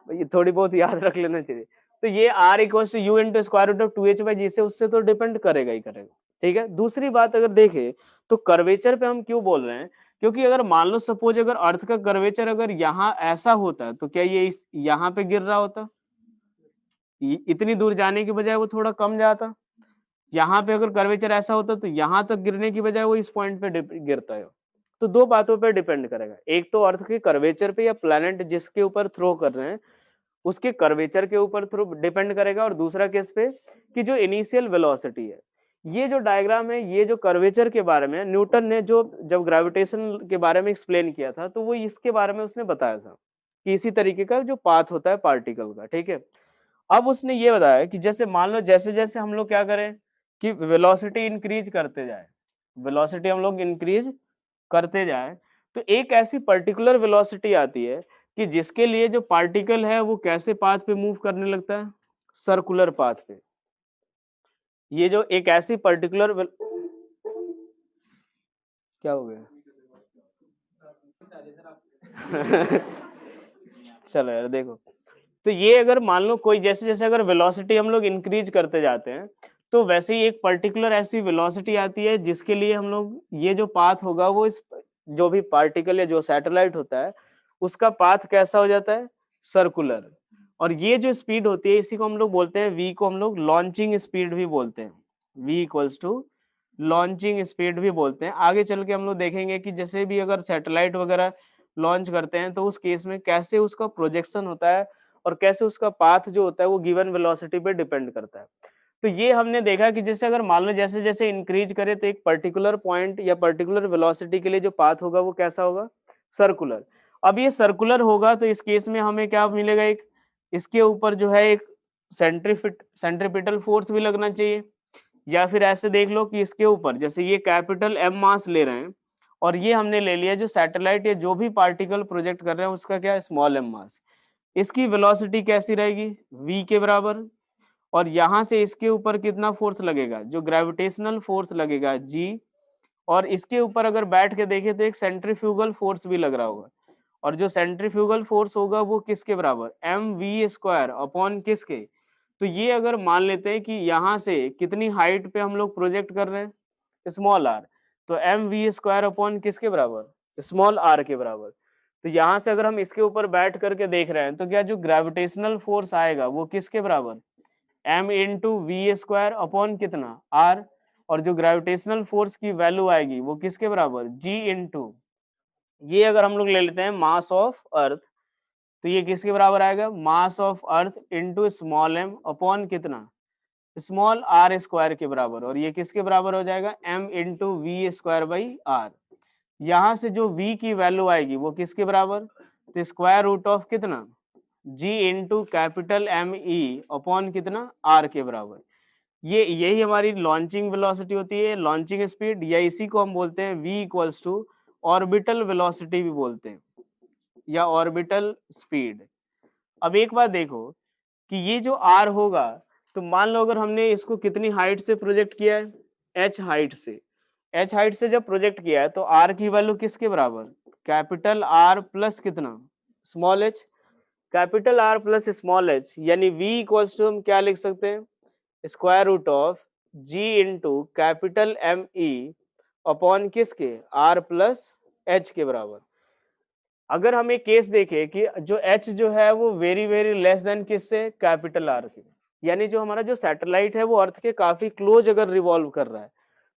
ये थोड़ी बहुत याद रख लेना चाहिए। तो ये R equals to U into square root of 2h/g से उससे तो डिपेंड करेगा ही करेगा। ठीक है, दूसरी बात अगर देखें तो कर्वेचर पे हम क्यों बोल रहे हैं, क्योंकि अगर मान लो सपोज अगर अर्थ का कर्वेचर अगर यहाँ ऐसा होता तो क्या ये यहाँ पे गिर रहा होता, इतनी दूर जाने की बजाय वो थोड़ा कम जाता। यहाँ पे अगर कर्वेचर ऐसा होता तो यहाँ तक गिरने की बजाय वो इस पॉइंट पे गिरता है। तो दो बातों पे डिपेंड करेगा, एक तो अर्थ के कर्वेचर पे या प्लैनेट जिसके ऊपर थ्रो कर रहे हैं उसके कर्वेचर के ऊपर थ्रो डिपेंड करेगा, और दूसरा केस पे कि जो इनिशियल वेलोसिटी है। ये जो डायग्राम है, ये जो कर्वेचर के बारे में न्यूटन ने जो जब ग्रेविटेशन के बारे में एक्सप्लेन किया था, तो वो इसके बारे में उसने बताया था कि इसी तरीके का जो पाथ होता है पार्टिकल का। ठीक है, अब उसने ये बताया कि जैसे मान लो जैसे जैसे हम लोग क्या करें कि वेलोसिटी इंक्रीज करते जाए, वेलोसिटी हम लोग इंक्रीज करते जाए, तो एक ऐसी पर्टिकुलर वेलोसिटी आती है कि जिसके लिए जो पार्टिकल है वो कैसे पाथ पे मूव करने लगता है, सर्कुलर पाथ पे। ये जो एक ऐसी पर्टिकुलर क्या हो गया? चलो यार देखो, तो ये अगर मान लो कोई जैसे जैसे अगर वेलोसिटी हम लोग इंक्रीज करते जाते हैं, तो वैसे ही एक पर्टिकुलर ऐसी वेलोसिटी आती है जिसके लिए हम लोग ये जो पाथ होगा वो इस जो भी पार्टिकल या जो सैटेलाइट होता है उसका पाथ कैसा हो जाता है, सर्कुलर। और ये जो स्पीड होती है इसी को हम लोग बोलते हैं, वी को हम लोग लॉन्चिंग स्पीड भी बोलते हैं, v equals to launching speed भी बोलते हैं। आगे चल के हम लोग देखेंगे कि जैसे भी अगर सैटेलाइट वगैरह लॉन्च करते हैं तो उस केस में कैसे उसका प्रोजेक्शन होता है और कैसे उसका पाथ जो होता है वो गिवन वेलोसिटी पे डिपेंड करता है। तो ये हमने देखा कि जैसे अगर मान लो जैसे जैसे इंक्रीज करे तो एक पर्टिकुलर पॉइंट या पर्टिकुलर वेलोसिटी के लिए जो पाथ होगा वो कैसा होगा, सर्कुलर। अब ये सर्कुलर होगा तो इस केस में हमें क्या मिलेगा, एक इसके ऊपर जो है एक सेंट्रीपिटल फोर्स भी लगना चाहिए, या फिर ऐसे देख लो कि इसके ऊपर जैसे ये कैपिटल एम मास ले रहे हैं और ये हमने ले लिया जो सैटेलाइट या जो भी पार्टिकल प्रोजेक्ट कर रहे हैं उसका क्या स्मॉल एम मास, इसकी वेलोसिटी कैसी रहेगी, v के बराबर। और यहां से इसके ऊपर कितना फोर्स लगेगा, जो ग्रेविटेशनल फोर्स लगेगा g। और इसके ऊपर अगर बैठ के देखें तो एक सेंट्रीफ्यूगल फोर्स भी लग रहा होगा, और जो सेंट्रीफ्यूगल फोर्स होगा वो किसके बराबर, एम वी स्क्वायर अपॉन किसके। तो ये अगर मान लेते हैं कि यहाँ से कितनी हाइट पे हम लोग प्रोजेक्ट कर रहे हैं, स्मॉल आर, तो एम वी स्क्वायर अपॉन किसके बराबर, स्मॉल आर के बराबर। तो यहाँ से अगर हम इसके ऊपर बैठ करके देख रहे हैं तो क्या जो ग्रेविटेशनल फोर्स आएगा वो किसके बराबर, M into V square upon कितना आर। और जो ग्रेविटेशनल फोर्स की वैल्यू आएगी वो किसके बराबर, जी इंटू, ये अगर हम लोग ले लेते हैं मास ऑफ अर्थ, तो ये किसके बराबर आएगा, mass of earth into small M upon कितना, स्मॉल आर स्क्वायर के बराबर। और ये किसके बराबर हो जाएगा, M into V square by R. यहाँ से जो v की वैल्यू आएगी वो किसके बराबर, तो स्क्वायर रूट ऑफ कितना G into capital M E upon कितना आर के बराबर। ये यही हमारी लॉन्चिंग वेलोसिटी होती है, लॉन्चिंग स्पीड, या इसी को हम बोलते हैं v equals to orbital velocity भी बोलते हैं, या ऑर्बिटल स्पीड। अब एक बात देखो कि ये जो r होगा, तो मान लो अगर हमने इसको कितनी हाइट से प्रोजेक्ट किया है, h हाइट से, h हाइट से जब प्रोजेक्ट किया है तो r की वैल्यू किसके बराबर, कैपिटल R प्लस कितना small h, capital R plus small h, यानी v इक्वल्स टू हम क्या लिख सकते हैं, square root of G into capital M E upon किसके आर प्लस एच के बराबर। अगर हम एक केस देखें कि जो एच जो है वो वेरी वेरी लेस देन किससे, कैपिटल आर के, यानी जो हमारा जो सैटेलाइट है वो अर्थ के काफी क्लोज अगर रिवॉल्व कर रहा है,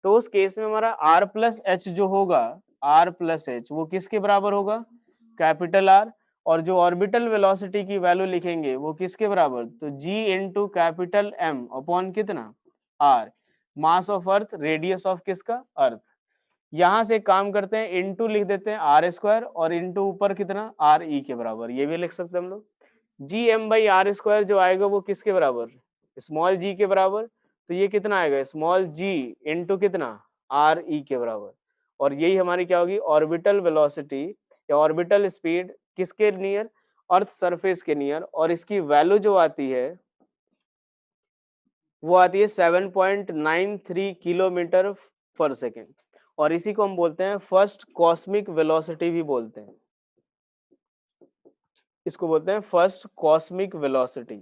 तो उस केस में हमारा आर प्लस एच जो होगा, आर प्लस एच वो किसके बराबर होगा, कैपिटल आर, और जो ऑर्बिटल वेलोसिटी की वैल्यू लिखेंगे वो किसके बराबर, तो g into capital m upon कितना r, mass of earth, radius of किसका अर्थ। यहां से काम करते हैं, इंटू लिख देते हैं आर स्क्वायर, और इंटू ऊपर कितना आर ई के बराबर, ये भी लिख सकते हैं हम लोग। G M by R square जो आएगा वो किसके बराबर, स्मॉल जी के बराबर, तो ये कितना आएगा, स्मॉल जी इंटू कितना आर ई के बराबर। और यही हमारी क्या होगी, ऑर्बिटल वेलोसिटी या ऑर्बिटल स्पीड किसके नियर, अर्थ सरफेस के नियर, और इसकी वैल्यू जो आती है वो आती है 7.93 किलोमीटर पर सेकेंड, और इसी को हम बोलते हैं फर्स्ट कॉस्मिक वेलोसिटी भी बोलते हैं, इसको बोलते हैं फर्स्ट कॉस्मिक वेलोसिटी।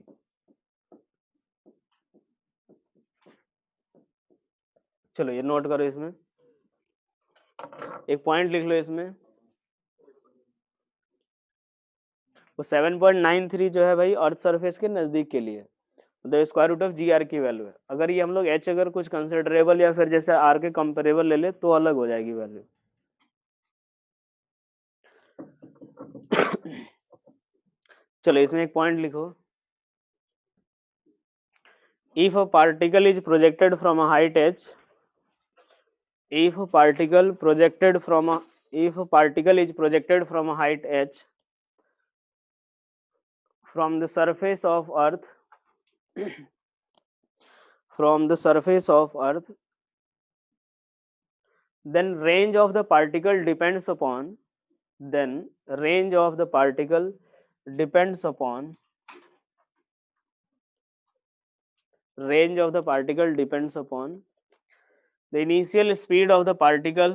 चलो ये नोट करो, इसमें एक पॉइंट लिख लो, इसमें वो 7.93 जो है भाई अर्थ सरफेस के नजदीक के लिए, मतलब square root of G R की वैल्यू है। अगर ये हम लोग एच अगर कुछ कंसिडरेबल या फिर जैसे आर के कंपेरेबल ले ले तो अलग हो जाएगी वैल्यू। चलो इसमें एक पॉइंट लिखो, if a particle is projected from a height h, if a particle projected from a if a particle is projected from a height h from the surface of earth from the surface of earth, then range of the particle depends upon then range of the particle depends upon range of the particle depends upon the initial speed of the particle,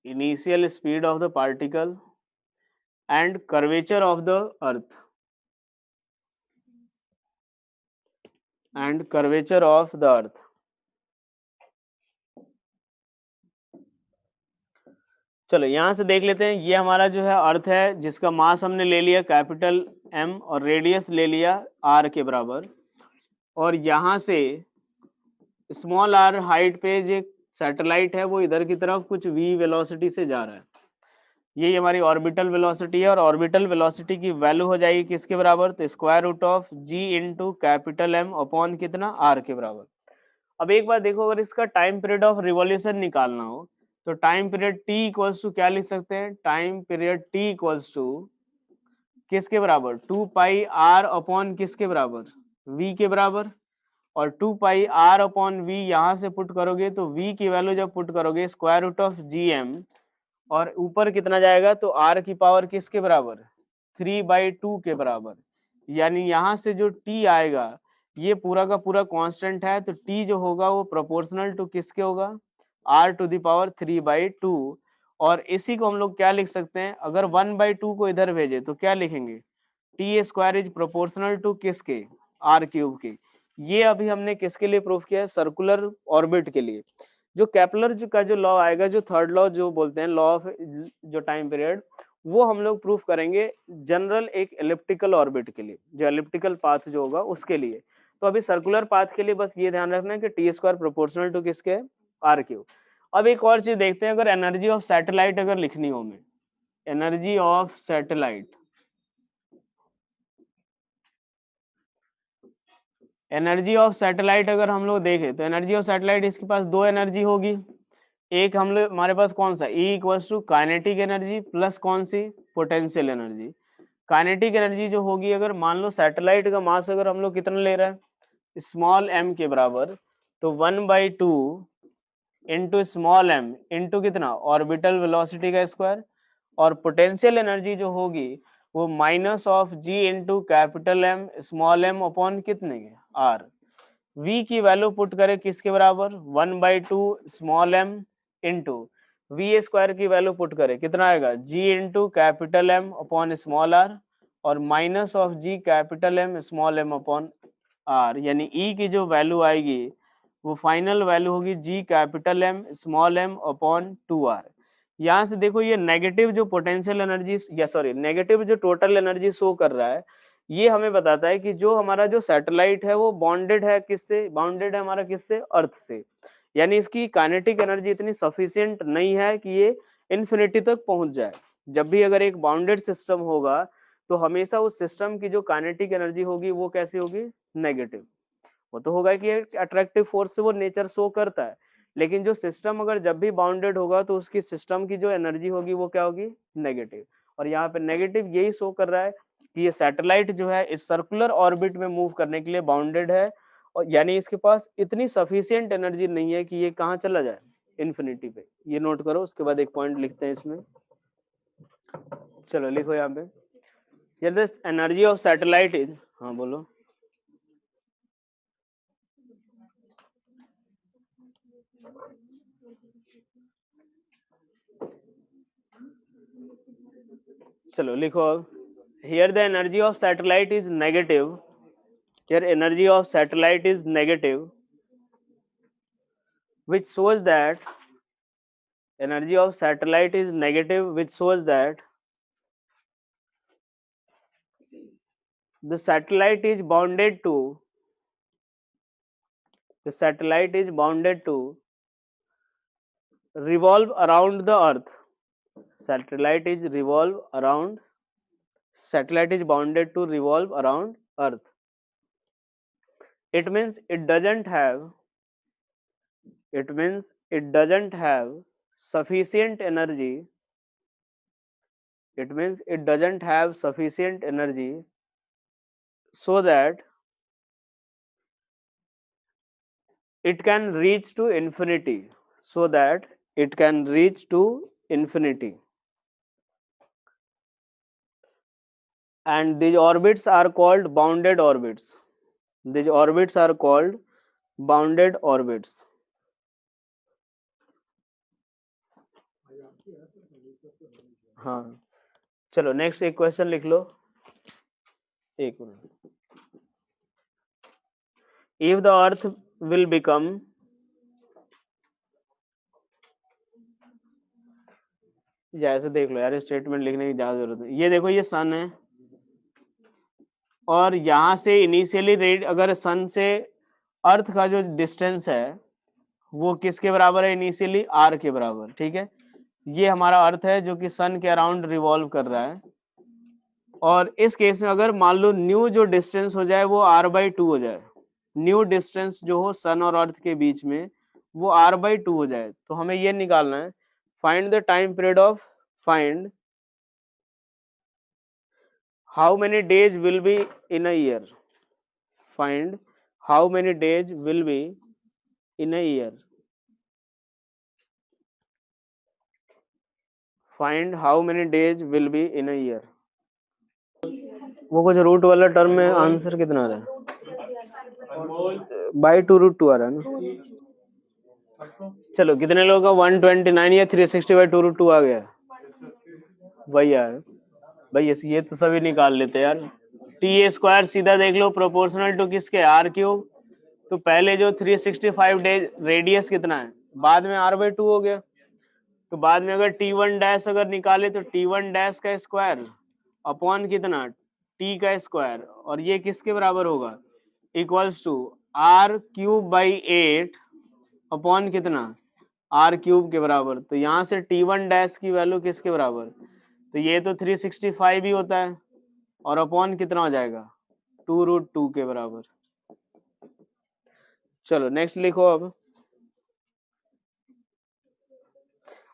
initial speed of the particle and curvature of the earth, and curvature of the earth। चलो यहाँ से देख लेते हैं, ये हमारा जो है अर्थ है जिसका मास हमने ले लिया कैपिटल एम और रेडियस ले लिया आर के बराबर, और यहाँ से स्मॉल आर हाइट पे जो सैटेलाइट है वो इधर की तरफ कुछ वी वेलोसिटी से जा रहा है, यही हमारी ऑर्बिटल वेलोसिटी है, और ऑर्बिटल वेलोसिटी की वैल्यू हो जाएगी किसके बराबर, तो square root of G into capital M upon कितना आर के बराबर। अब एक बार देखो, अगर इसका टाइम पीरियड ऑफ रिवॉल्यूशन निकालना हो तो time period T equals to क्या लिख सकते हैं, time period T equals to किसके बराबर, 2 पाई आर अपॉन किसके बराबर, v के बराबर, और 2 पाई आर अपॉन वी यहाँ से पुट करोगे तो v की वैल्यू जब पुट करोगे square root of G M, और ऊपर कितना जाएगा तो r की पावर किसके बराबर, 3/2 के बराबर, यानी यहाँ से जो t आएगा ये पूरा का पूरा कांस्टेंट है, तो t जो होगा वो प्रोपोर्शनल टू किसके होगा, r टू द पावर 3/2। और इसी को हम लोग क्या लिख सकते हैं, अगर 1/2 को इधर भेजे तो क्या लिखेंगे, T square is proportional to किसके, आर क्यूब के। ये अभी हमने किसके लिए प्रूफ किया है, सर्कुलर ऑर्बिट के लिए। जो केपलर का जो लॉ आएगा, जो थर्ड लॉ जो बोलते हैं लॉ ऑफ जो टाइम पीरियड, वो हम लोग प्रूफ करेंगे जनरल एक एलिप्टिकल ऑर्बिट के लिए, जो एलिप्टिकल पाथ जो होगा उसके लिए। तो अभी सर्कुलर पाथ के लिए बस ये ध्यान रखना है कि टी स्क्वायर प्रोपोर्शनल टू किसके, आर क्यूब। अब एक और चीज देखते हैं, अगर एनर्जी ऑफ सैटेलाइट अगर लिखनी हो हमें, energy of satellite, energy of satellite अगर हम लोग देखें तो एनर्जी ऑफ सैटेलाइट इसके पास दो एनर्जी होगी, एक हम लोग हमारे पास कौन सा E equals to kinetic energy plus कौन सी पोटेंशियल एनर्जी। काइनेटिक एनर्जी जो होगी, अगर मान लो सैटेलाइट का मास अगर हम लोग कितना ले रहे हैं स्मॉल m के बराबर, तो 1/2 इंटू स्मॉल m इंटू कितना ऑर्बिटल वेलोसिटी का स्क्वायर, और पोटेंशियल एनर्जी जो होगी वो minus of g into capital M small m upon कितने r। v की वैल्यू पुट करें किसके बराबर 1/2 small m into V square की वैल्यू पुट करें कितना आएगा g into capital M upon small r, और minus of g capital M small m upon r, यानी E की जो वैल्यू आएगी वो फाइनल वैल्यू होगी g capital M small m upon 2r। यहाँ से देखो ये नेगेटिव जो पोटेंशियल एनर्जी या सॉरी नेगेटिव जो टोटल एनर्जी शो कर रहा है, ये हमें बताता है कि जो हमारा जो सैटेलाइट है वो बॉन्डेड है किससे, बाउंडेड है हमारा किससे, अर्थ से। यानी इसकी काइनेटिक एनर्जी इतनी सफिशिएंट नहीं है कि ये इन्फिनिटी तक पहुंच जाए। जब भी अगर एक बाउंडेड सिस्टम होगा तो हमेशा उस सिस्टम की जो काइनेटिक एनर्जी होगी वो कैसी होगी, नेगेटिव। वो तो होगा कि अट्रैक्टिव फोर्स से वो नेचर शो करता है, लेकिन जो सिस्टम अगर जब भी बाउंडेड होगा तो उसकी सिस्टम की जो एनर्जी होगी वो क्या होगी, नेगेटिव। और यहाँ पे नेगेटिव यही शो कर रहा है कि ये सैटेलाइट जो है इस सर्कुलर ऑर्बिट में मूव करने के लिए बाउंडेड है, और यानी इसके पास इतनी सफिशिएंट एनर्जी नहीं है कि ये कहाँ चला जाए, इन्फिनिटी पे। ये नोट करो, उसके बाद एक पॉइंट लिखते हैं इसमें। चलो लिखो यहाँ पे, the energy of satellite is, हाँ बोलो। चलो लिखो अब, here the energy of satellite is negative, here energy of satellite is negative, which shows that energy of satellite is negative, which shows that the satellite is bounded to, the satellite is bounded to revolve around the earth, satellite is revolve around, satellite is bounded to revolve around earth. It means it doesn't have, it means it doesn't have sufficient energy, it means it doesn't have sufficient energy so that it can reach to infinity, so that it can reach to infinity, and these orbits are called bounded orbits, these orbits are called bounded orbits. हाँ चलो नेक्स्ट एक क्वेश्चन लिख लो, एक minute. If the earth will become, जैसे देख लो यार, स्टेटमेंट लिखने की ज्यादा जरूरत है। ये देखो ये सन है, और यहाँ से इनिशियली रेड, अगर सन से अर्थ का जो डिस्टेंस है वो किसके बराबर है, इनिशियली आर के बराबर, ठीक है। ये हमारा अर्थ है जो कि सन के अराउंड रिवॉल्व कर रहा है, और इस केस में अगर मान लो न्यू जो डिस्टेंस हो जाए वो r/2 हो जाए, न्यू डिस्टेंस जो हो सन और अर्थ के बीच में वो r/2 हो जाए, तो हमें ये निकालना है, find the time period of, find how many days will be in a year, find how many days will be in a year, find how many days will be in a year. वो कुछ रूट वाला टर्म में आंसर कितना आ रहा है, by2√2 आ रहा है ना। चलो कितने लोगों का 129 या 360/2√2 आ गया भाई यार, भाई ये तो सभी निकाल लेते यार। टी स्क्वायर सीधा देख लो प्रोपोर्शनल टू किसके, r³। तो पहले जो 365 डेज रेडियस कितना है, बाद में r/2 हो गया, तो बाद में अगर t1 डैश अगर निकाले तो t1 डैश का स्क्वायर अपॉन कितना, t का स्क्वायर, और ये किसके बराबर होगा, इक्वल्स टू r³/8 अपॉन कितना, r³ के बराबर। तो यहाँ से t1 डैश की वैल्यू किसके बराबर, तो ये तो 365 ही होता है, और अपॉन कितना हो जाएगा 2√2 के बराबर। चलो नेक्स्ट लिखो अब,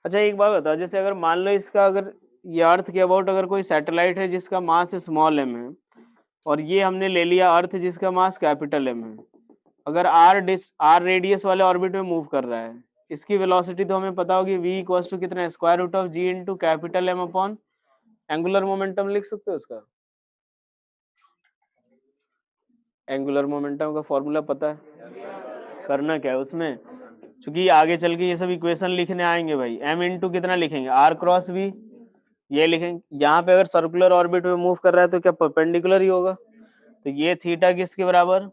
अच्छा एक बात बताओ, जैसे अगर मान लो इसका, अगर ये अर्थ के अबाउट अगर कोई सैटेलाइट है जिसका मास स्मॉल एम है, और ये हमने ले लिया अर्थ जिसका मास कैपिटल एम है, अगर आर रेडियस वाले ऑर्बिट में मूव कर रहा है, इसकी वेलोसिटी तो हमें पता होगी, v इक्वल्स टू कितना, square root of G into capital M upon angular momentum लिख सकते हो उसका। एंगुलर मोमेंटम का फॉर्मूला पता है, करना क्या है उसमें, क्योंकि आगे चल के ये सब इक्वेशन लिखने आएंगे भाई, m इंटू कितना लिखेंगे, r क्रॉस v, ये लिखेंगे। यहाँ पे अगर सर्कुलर ऑर्बिट में मूव कर रहा है तो क्या परपेंडिकुलर ही होगा, तो ये थीटा किसके बराबर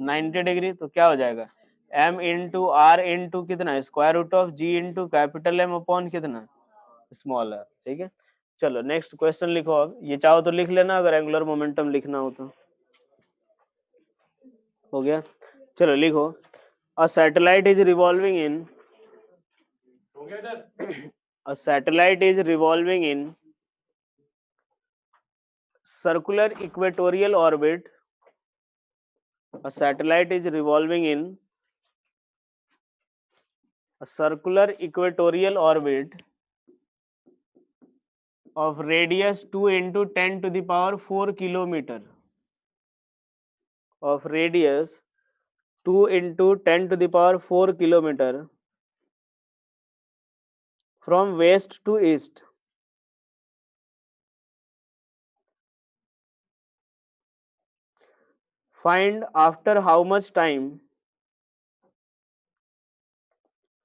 90 डिग्री, तो क्या हो जाएगा m इंटू आर इंटू कितना, square root of g into capital M upon कितना, स्मॉल r। ठीक है, चलो नेक्स्ट क्वेश्चन लिखो। अब ये चाहो तो लिख लेना अगर एंगुलर मोमेंटम लिखना हो तो। हो गया, चलो लिखो, a satellite is revolving in, a satellite is revolving in circular equatorial orbit, a satellite is revolving in a circular equatorial orbit of radius 2 into 10 to the power 4 kilometer, of radius 2 into 10 to the power 4 kilometer from west to east. Find after how much time,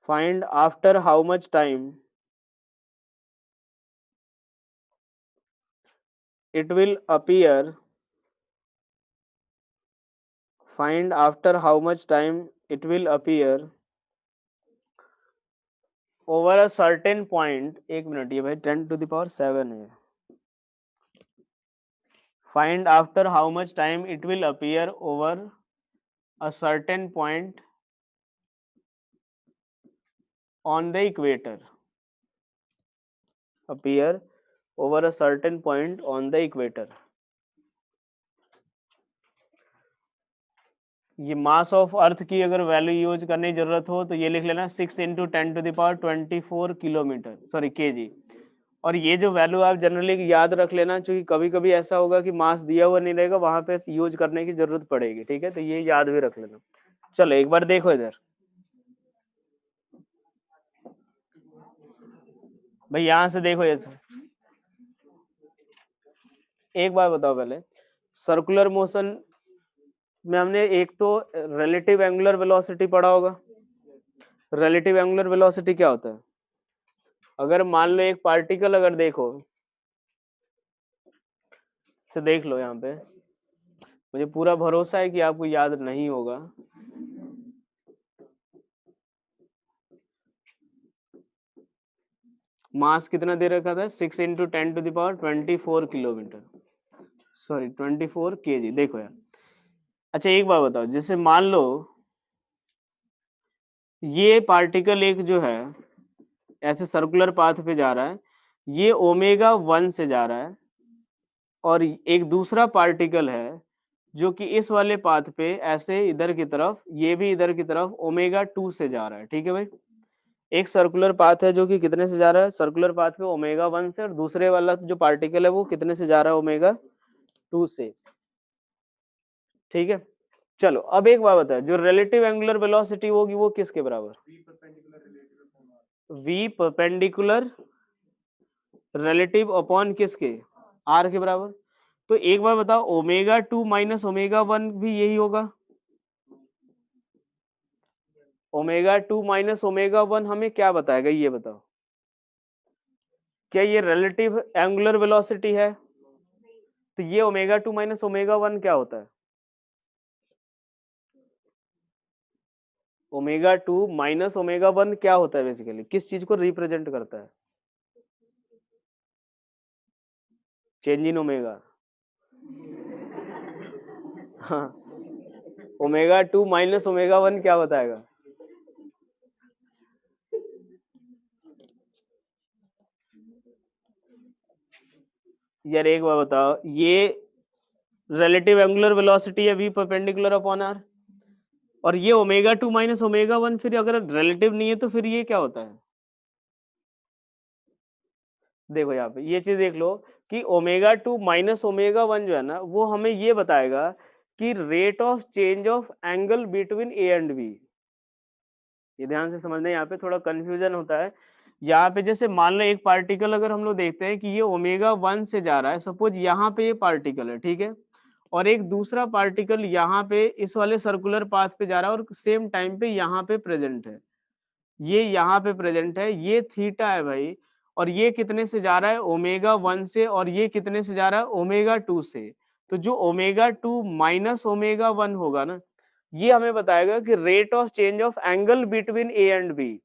find after how much time it will appear, find after how much time it will appear over a certain point, एक मिनट, ये भाई 10 to the power 7 है, find after how much time it will appear over a certain point on the equator, appear over a certain point on the equator। ये मास ऑफ अर्थ की अगर वैल्यू यूज करने की जरूरत हो तो ये लिख लेना 6 into 10 to the power 24 kilometre, sorry KG. और ये जो वैल्यू आप जनरली याद रख लेना, क्योंकि कभी कभी ऐसा होगा कि मास दिया हुआ नहीं रहेगा, वहां पे यूज करने की जरूरत पड़ेगी। ठीक है, तो ये याद भी रख लेना। चलो एक बार देखो इधर भाई, यहां से देखो, ये एक बार बताओ पहले, सर्कुलर मोशन में हमने एक तो रिलेटिव एंगुलर वेलोसिटी पढ़ा होगा। रिलेटिव एंगुलर वेलोसिटी क्या होता है, अगर मान लो एक पार्टिकल, अगर देखो से देख लो, यहाँ पे मुझे पूरा भरोसा है कि आपको याद नहीं होगा। मास कितना दे रखा था, 6 into 10 to the power 24 kilometre, sorry 24 KG. देखो यार, अच्छा एक बात बताओ, जैसे मान लो ये पार्टिकल एक जो है ऐसे सर्कुलर पाथ पे जा रहा है, ये ओमेगा 1 से जा रहा है, और एक दूसरा पार्टिकल है जो कि इस वाले पाथ पे ऐसे इधर की तरफ, ये भी इधर की तरफ ओमेगा 2 से जा रहा है। ठीक है भाई, एक सर्कुलर पाथ है जो कि कितने से जा रहा है, सर्कुलर पाथ पे ओमेगा 1 से, और दूसरे वाला जो पार्टिकल है वो कितने से जा रहा है, ओमेगा 2 से। ठीक है, चलो अब एक बात बता, जो रिलेटिव एंगुलर वेलोसिटी होगी वो किसके बराबर, v परपेंडिकुलर रिलेटिव अपॉन किसके, r के बराबर। तो एक बार बताओ, ओमेगा 2 माइनस ओमेगा 1 भी यही होगा। ओमेगा 2 माइनस ओमेगा 1 हमें क्या बताएगा, ये बताओ, क्या ये रिलेटिव एंगुलर वेलोसिटी है। तो ये ओमेगा 2 माइनस ओमेगा 1 क्या होता है, ओमेगा 2 माइनस ओमेगा 1 क्या होता है, बेसिकली किस चीज को रिप्रेजेंट करता है, चेंज इन ओमेगा। हाँ, ओमेगा 2 माइनस ओमेगा 1 क्या बताएगा, यार एक बार बताओ, ये रिलेटिव एंगुलर वेलोसिटी है v परपेंडिकुलर अपॉन r, और ये ओमेगा 2 माइनस ओमेगा 1 फिर अगर रिलेटिव नहीं है तो फिर ये क्या होता है, देखो यहाँ पे ये चीज देख लो कि ओमेगा 2 माइनस ओमेगा 1 जो है ना, वो हमें ये बताएगा कि rate of change of angle between A and B. ये ध्यान से समझना, यहाँ पे थोड़ा कंफ्यूजन होता है। यहाँ पे जैसे मान लो एक पार्टिकल अगर हम लोग देखते हैं कि ये ओमेगा 1 से जा रहा है, सपोज यहाँ पे ये पार्टिकल है, ठीक है, और एक दूसरा पार्टिकल यहाँ पे इस वाले सर्कुलर पाथ पे जा रहा है और सेम टाइम पे यहाँ पे प्रेजेंट है, ये यहाँ पे प्रेजेंट है, ये थीटा है भाई, और ये कितने से जा रहा है, ओमेगा 1 से, और ये कितने से जा रहा है, ओमेगा 2 से। तो जो ओमेगा 2 माइनस ओमेगा 1 होगा ना, ये हमें बताएगा कि rate of change of angle between A and B.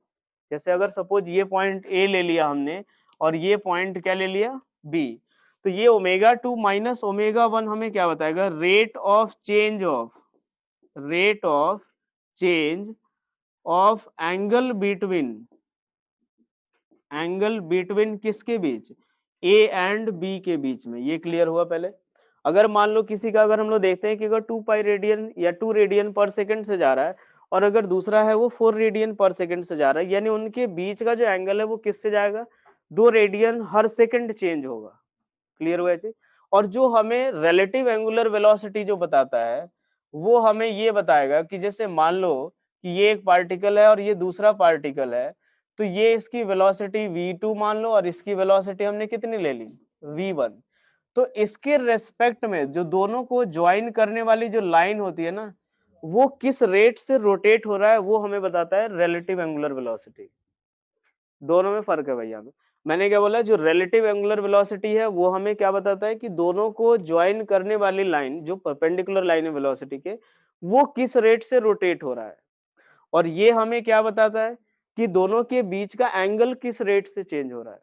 जैसे अगर सपोज ये पॉइंट ए ले लिया हमने और ये पॉइंट क्या ले लिया, बी, तो ये ओमेगा 2 माइनस ओमेगा 1 हमें क्या बताएगा, rate of change of angle between किसके बीच, ए एंड बी के बीच में। ये क्लियर हुआ पहले। अगर मान लो किसी का, अगर हम लोग देखते हैं कि अगर 2 पाई रेडियन या 2 रेडियन पर सेकंड से जा रहा है और अगर दूसरा है वो 4 रेडियन पर सेकंड से जा रहा है, यानी उनके बीच का जो एंगल है वो किससे जाएगा, 2 रेडियन हर सेकंड चेंज होगा। क्लियर हुआ जी। और जो हमें रिलेटिव एंगुलर वेलोसिटी जो बताता है, वो हमें ये बताएगा कि जैसे मान लो कि ये एक पार्टिकल है और ये दूसरा पार्टिकल है, तो ये इसकी वेलोसिटी v2 मान लो और इसकी वेलोसिटी हमने कितनी ले ली, v1। तो इसके रेस्पेक्ट में जो दोनों को ज्वाइन करने वाली जो लाइन होती है ना, वो किस रेट से रोटेट हो रहा है, वो हमें बताता है रिलेटिव एंगुलर वेलोसिटी। दोनों में फर्क है भैया। मैंने क्या बोला, जो रिलेटिव एंगुलर वेलोसिटी है वो हमें क्या बताता है कि दोनों को ज्वाइन करने वाली लाइन, जो परपेंडिकुलर लाइन है वेलोसिटी के, वो किस रेट से रोटेट हो रहा है। और ये हमें क्या बताता है कि दोनों के बीच का एंगल किस रेट से चेंज हो रहा है।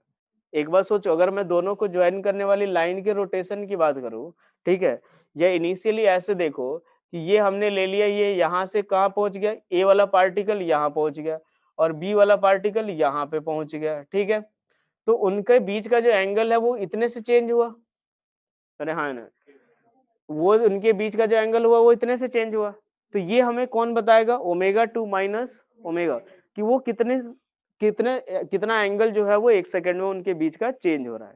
एक बार सोचो, अगर मैं दोनों को ज्वाइन करने वाली लाइन के रोटेशन की बात करूं, ठीक है, या इनिशियली ऐसे देखो कि ये हमने ले लिया, ये यहाँ से कहाँ पहुंच गया, ए वाला पार्टिकल यहाँ पहुंच गया और बी वाला पार्टिकल यहाँ पे पहुंच गया, ठीक है, तो उनके बीच का जो एंगल है वो इतने से चेंज हुआ। अरे हाँ ना, वो उनके बीच का जो एंगल हुआ वो इतने से चेंज हुआ। तो ये हमें कौन बताएगा, ओमेगा 2 माइनस ओमेगा, कि वो कितने कितने कितना एंगल जो है वो 1 सेकंड में उनके बीच का चेंज हो रहा है।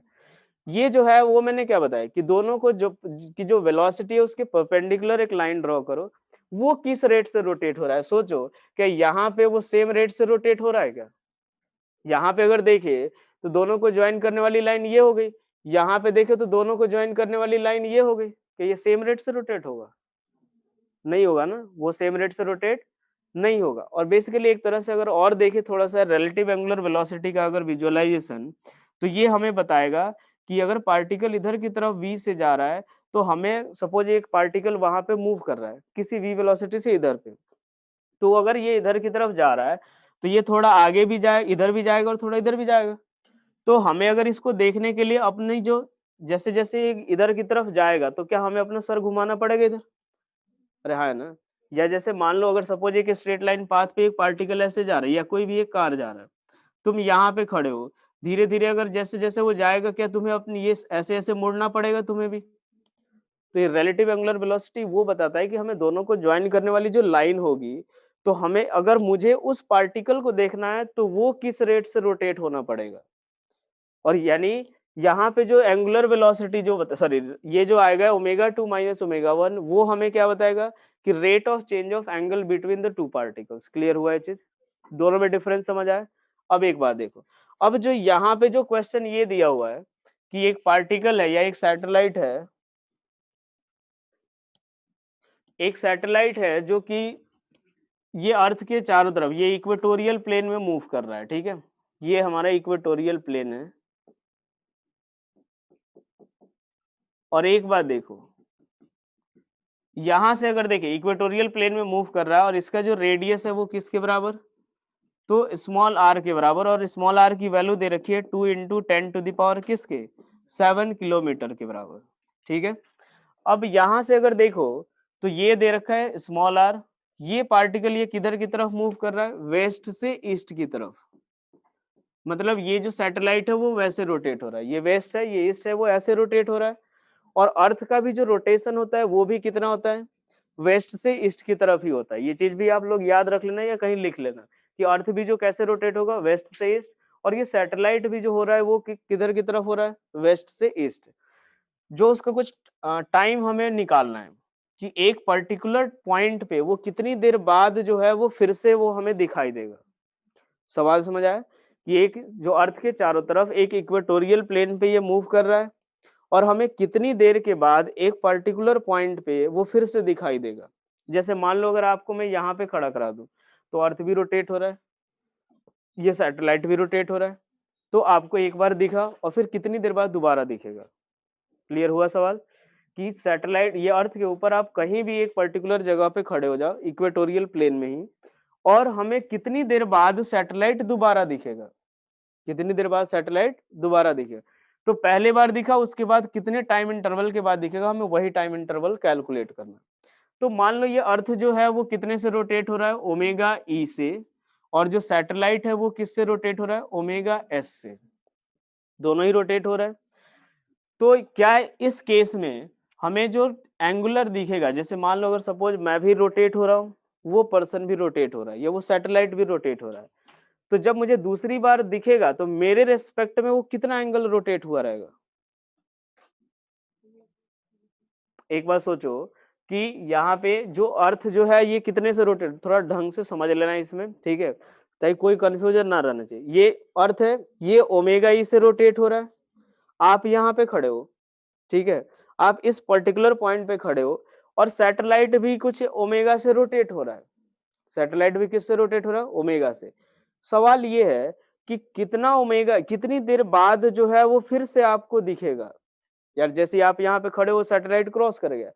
ये जो है वो मैंने क्या बताया कि दोनों को जो वेलोसिटी है उसके परपेंडिकुलर एक लाइन ड्रॉ करो, वो किस रेट से रोटेट हो रहा है। सोचो क्या यहाँ पे वो सेम रेट से रोटेट हो रहा है क्या। यहाँ पे अगर देखे तो दोनों को ज्वाइन करने वाली लाइन ये हो गई, यहाँ पे देखे तो दोनों को ज्वाइन करने वाली लाइन ये हो गई, कि ये सेम रेट से रोटेट होगा, नहीं होगा ना, वो सेम रेट से रोटेट नहीं होगा। और बेसिकली एक तरह से अगर और देखें थोड़ा सा रिलेटिव एंगुलर वेलोसिटी का अगर विजुअलाइजेशन, तो ये हमें बताएगा कि अगर पार्टिकल इधर की तरफ v से जा रहा है, तो हमें सपोज एक पार्टिकल वहां पे मूव कर रहा है किसी v वेलोसिटी से इधर पे, तो अगर ये इधर की तरफ जा रहा है तो ये थोड़ा आगे भी जाए, इधर भी जाएगा और थोड़ा इधर भी जाएगा। तो हमें अगर इसको देखने के लिए अपनी जो जैसे जैसे ये इधर की तरफ जाएगा तो क्या हमें अपना सर घुमाना पड़ेगा इधर। अरे हाँ, है ना। या जैसे मान लो अगर सपोज एक स्ट्रेट लाइन पाथ पे एक पार्टिकल ऐसे जा रहा है या कोई भी एक कार जा रहा है, तुम यहाँ पे खड़े हो, धीरे धीरे अगर जैसे जैसे वो जाएगा, क्या तुम्हें अपनी ये ऐसे ऐसे मुड़ना पड़ेगा तुम्हें भी। तो ये रिलेटिव एंगुलर वेलोसिटी वो बताता है कि हमें दोनों को ज्वाइन करने वाली जो लाइन होगी, तो हमें अगर मुझे उस पार्टिकल को देखना है तो वो किस रेट से रोटेट होना पड़ेगा। और यानी यहाँ पे जो एंगुलर वेलोसिटी जो सॉरी, ये जो आएगा ओमेगा 2 माइनस ओमेगा 1, वो हमें क्या बताएगा कि rate of change of angle between the two particles. Clear हुआ ये चीज, दोनों में डिफरेंस समझ आया। अब एक बात देखो, अब जो यहाँ पे जो क्वेश्चन ये दिया हुआ है कि एक पार्टिकल है या एक सैटेलाइट है, एक सैटेलाइट है जो कि ये अर्थ के चारों तरफ ये इक्वेटोरियल प्लेन में मूव कर रहा है, ठीक है, ये हमारा इक्वेटोरियल प्लेन है। और एक बात देखो, यहां से अगर देखें इक्वेटोरियल प्लेन में मूव कर रहा है और इसका जो रेडियस है वो किसके बराबर, तो स्मॉल आर के बराबर, और स्मॉल आर की वैल्यू दे रखी है 2 × 10⁻⁷ किसके, 7 किलोमीटर के बराबर, ठीक है। अब यहां से अगर देखो तो ये दे रखा है स्मॉल आर, ये पार्टिकल ये किधर की तरफ मूव कर रहा है, वेस्ट से ईस्ट की तरफ, मतलब ये जो सैटेलाइट है वो वैसे रोटेट हो रहा है, ये वेस्ट है ये ईस्ट है, वो ऐसे रोटेट हो रहा है। और अर्थ का भी जो रोटेशन होता है वो भी कितना होता है, वेस्ट से ईस्ट की तरफ ही होता है। ये चीज भी आप लोग याद रख लेना या कहीं लिख लेना कि अर्थ भी जो कैसे रोटेट होगा, वेस्ट से ईस्ट, और ये सैटेलाइट भी जो हो रहा है वो किधर की तरफ हो रहा है, वेस्ट से ईस्ट। जो उसका कुछ टाइम हमें निकालना है कि एक पर्टिकुलर पॉइंट पे वो कितनी देर बाद जो है वो फिर से वो हमें दिखाई देगा। सवाल समझ आया कि एक जो अर्थ के चारों तरफ एक इक्वेटोरियल प्लेन पे ये मूव कर रहा है और हमें कितनी देर के बाद एक पर्टिकुलर पॉइंट पे वो फिर से दिखाई देगा। जैसे मान लो अगर आपको मैं यहाँ पे खड़ा करा दूं तो अर्थ भी रोटेट हो रहा है, ये सैटेलाइट भी रोटेट हो रहा है, तो आपको एक बार दिखा और फिर कितनी देर बाद दोबारा दिखेगा। क्लियर हुआ सवाल कि सैटेलाइट ये अर्थ के ऊपर आप कहीं भी एक पर्टिकुलर जगह पे खड़े हो जाओ इक्वेटोरियल प्लेन में ही, और हमें कितनी देर बाद सैटेलाइट दोबारा दिखेगा, कितनी देर बाद सैटेलाइट दोबारा दिखेगा। तो पहले बार दिखा, उसके बाद कितने टाइम इंटरवल के बाद दिखेगा, हमें वही टाइम इंटरवल कैलकुलेट करना। तो मान लो ये अर्थ जो है वो कितने से रोटेट हो रहा है, ओमेगा ई से, और जो सैटेलाइट है वो किससे रोटेट हो रहा है, ओमेगा एस से, दोनों ही रोटेट हो रहा है। तो क्या इस केस में हमें जो एंगुलर दिखेगा, जैसे मान लो अगर सपोज मैं भी रोटेट हो रहा हूँ, वो पर्सन भी रोटेट हो रहा है, या वो सैटेलाइट भी रोटेट हो रहा है, तो जब मुझे दूसरी बार दिखेगा तो मेरे रेस्पेक्ट में वो कितना एंगल रोटेट हुआ रहेगा। एक बार सोचो कि यहाँ पे जो अर्थ जो है ये कितने से रोटेट, थोड़ा ढंग से समझ लेना इसमें, ठीक है, ताकि कोई कंफ्यूजन ना रहना चाहिए। ये अर्थ है, ये ओमेगा ई से रोटेट हो रहा है, आप यहाँ पे खड़े हो, ठीक है, आप इस पर्टिकुलर पॉइंट पे खड़े हो, और सैटेलाइट भी कुछ ओमेगा से रोटेट हो रहा है, सैटेलाइट भी किससे रोटेट हो रहा है, ओमेगा से। सवाल ये है कि कितना ओमेगा, कितनी देर बाद जो है वो फिर से आपको दिखेगा। यार जैसे आप यहाँ पे खड़े हो, सैटेलाइट क्रॉस कर गया,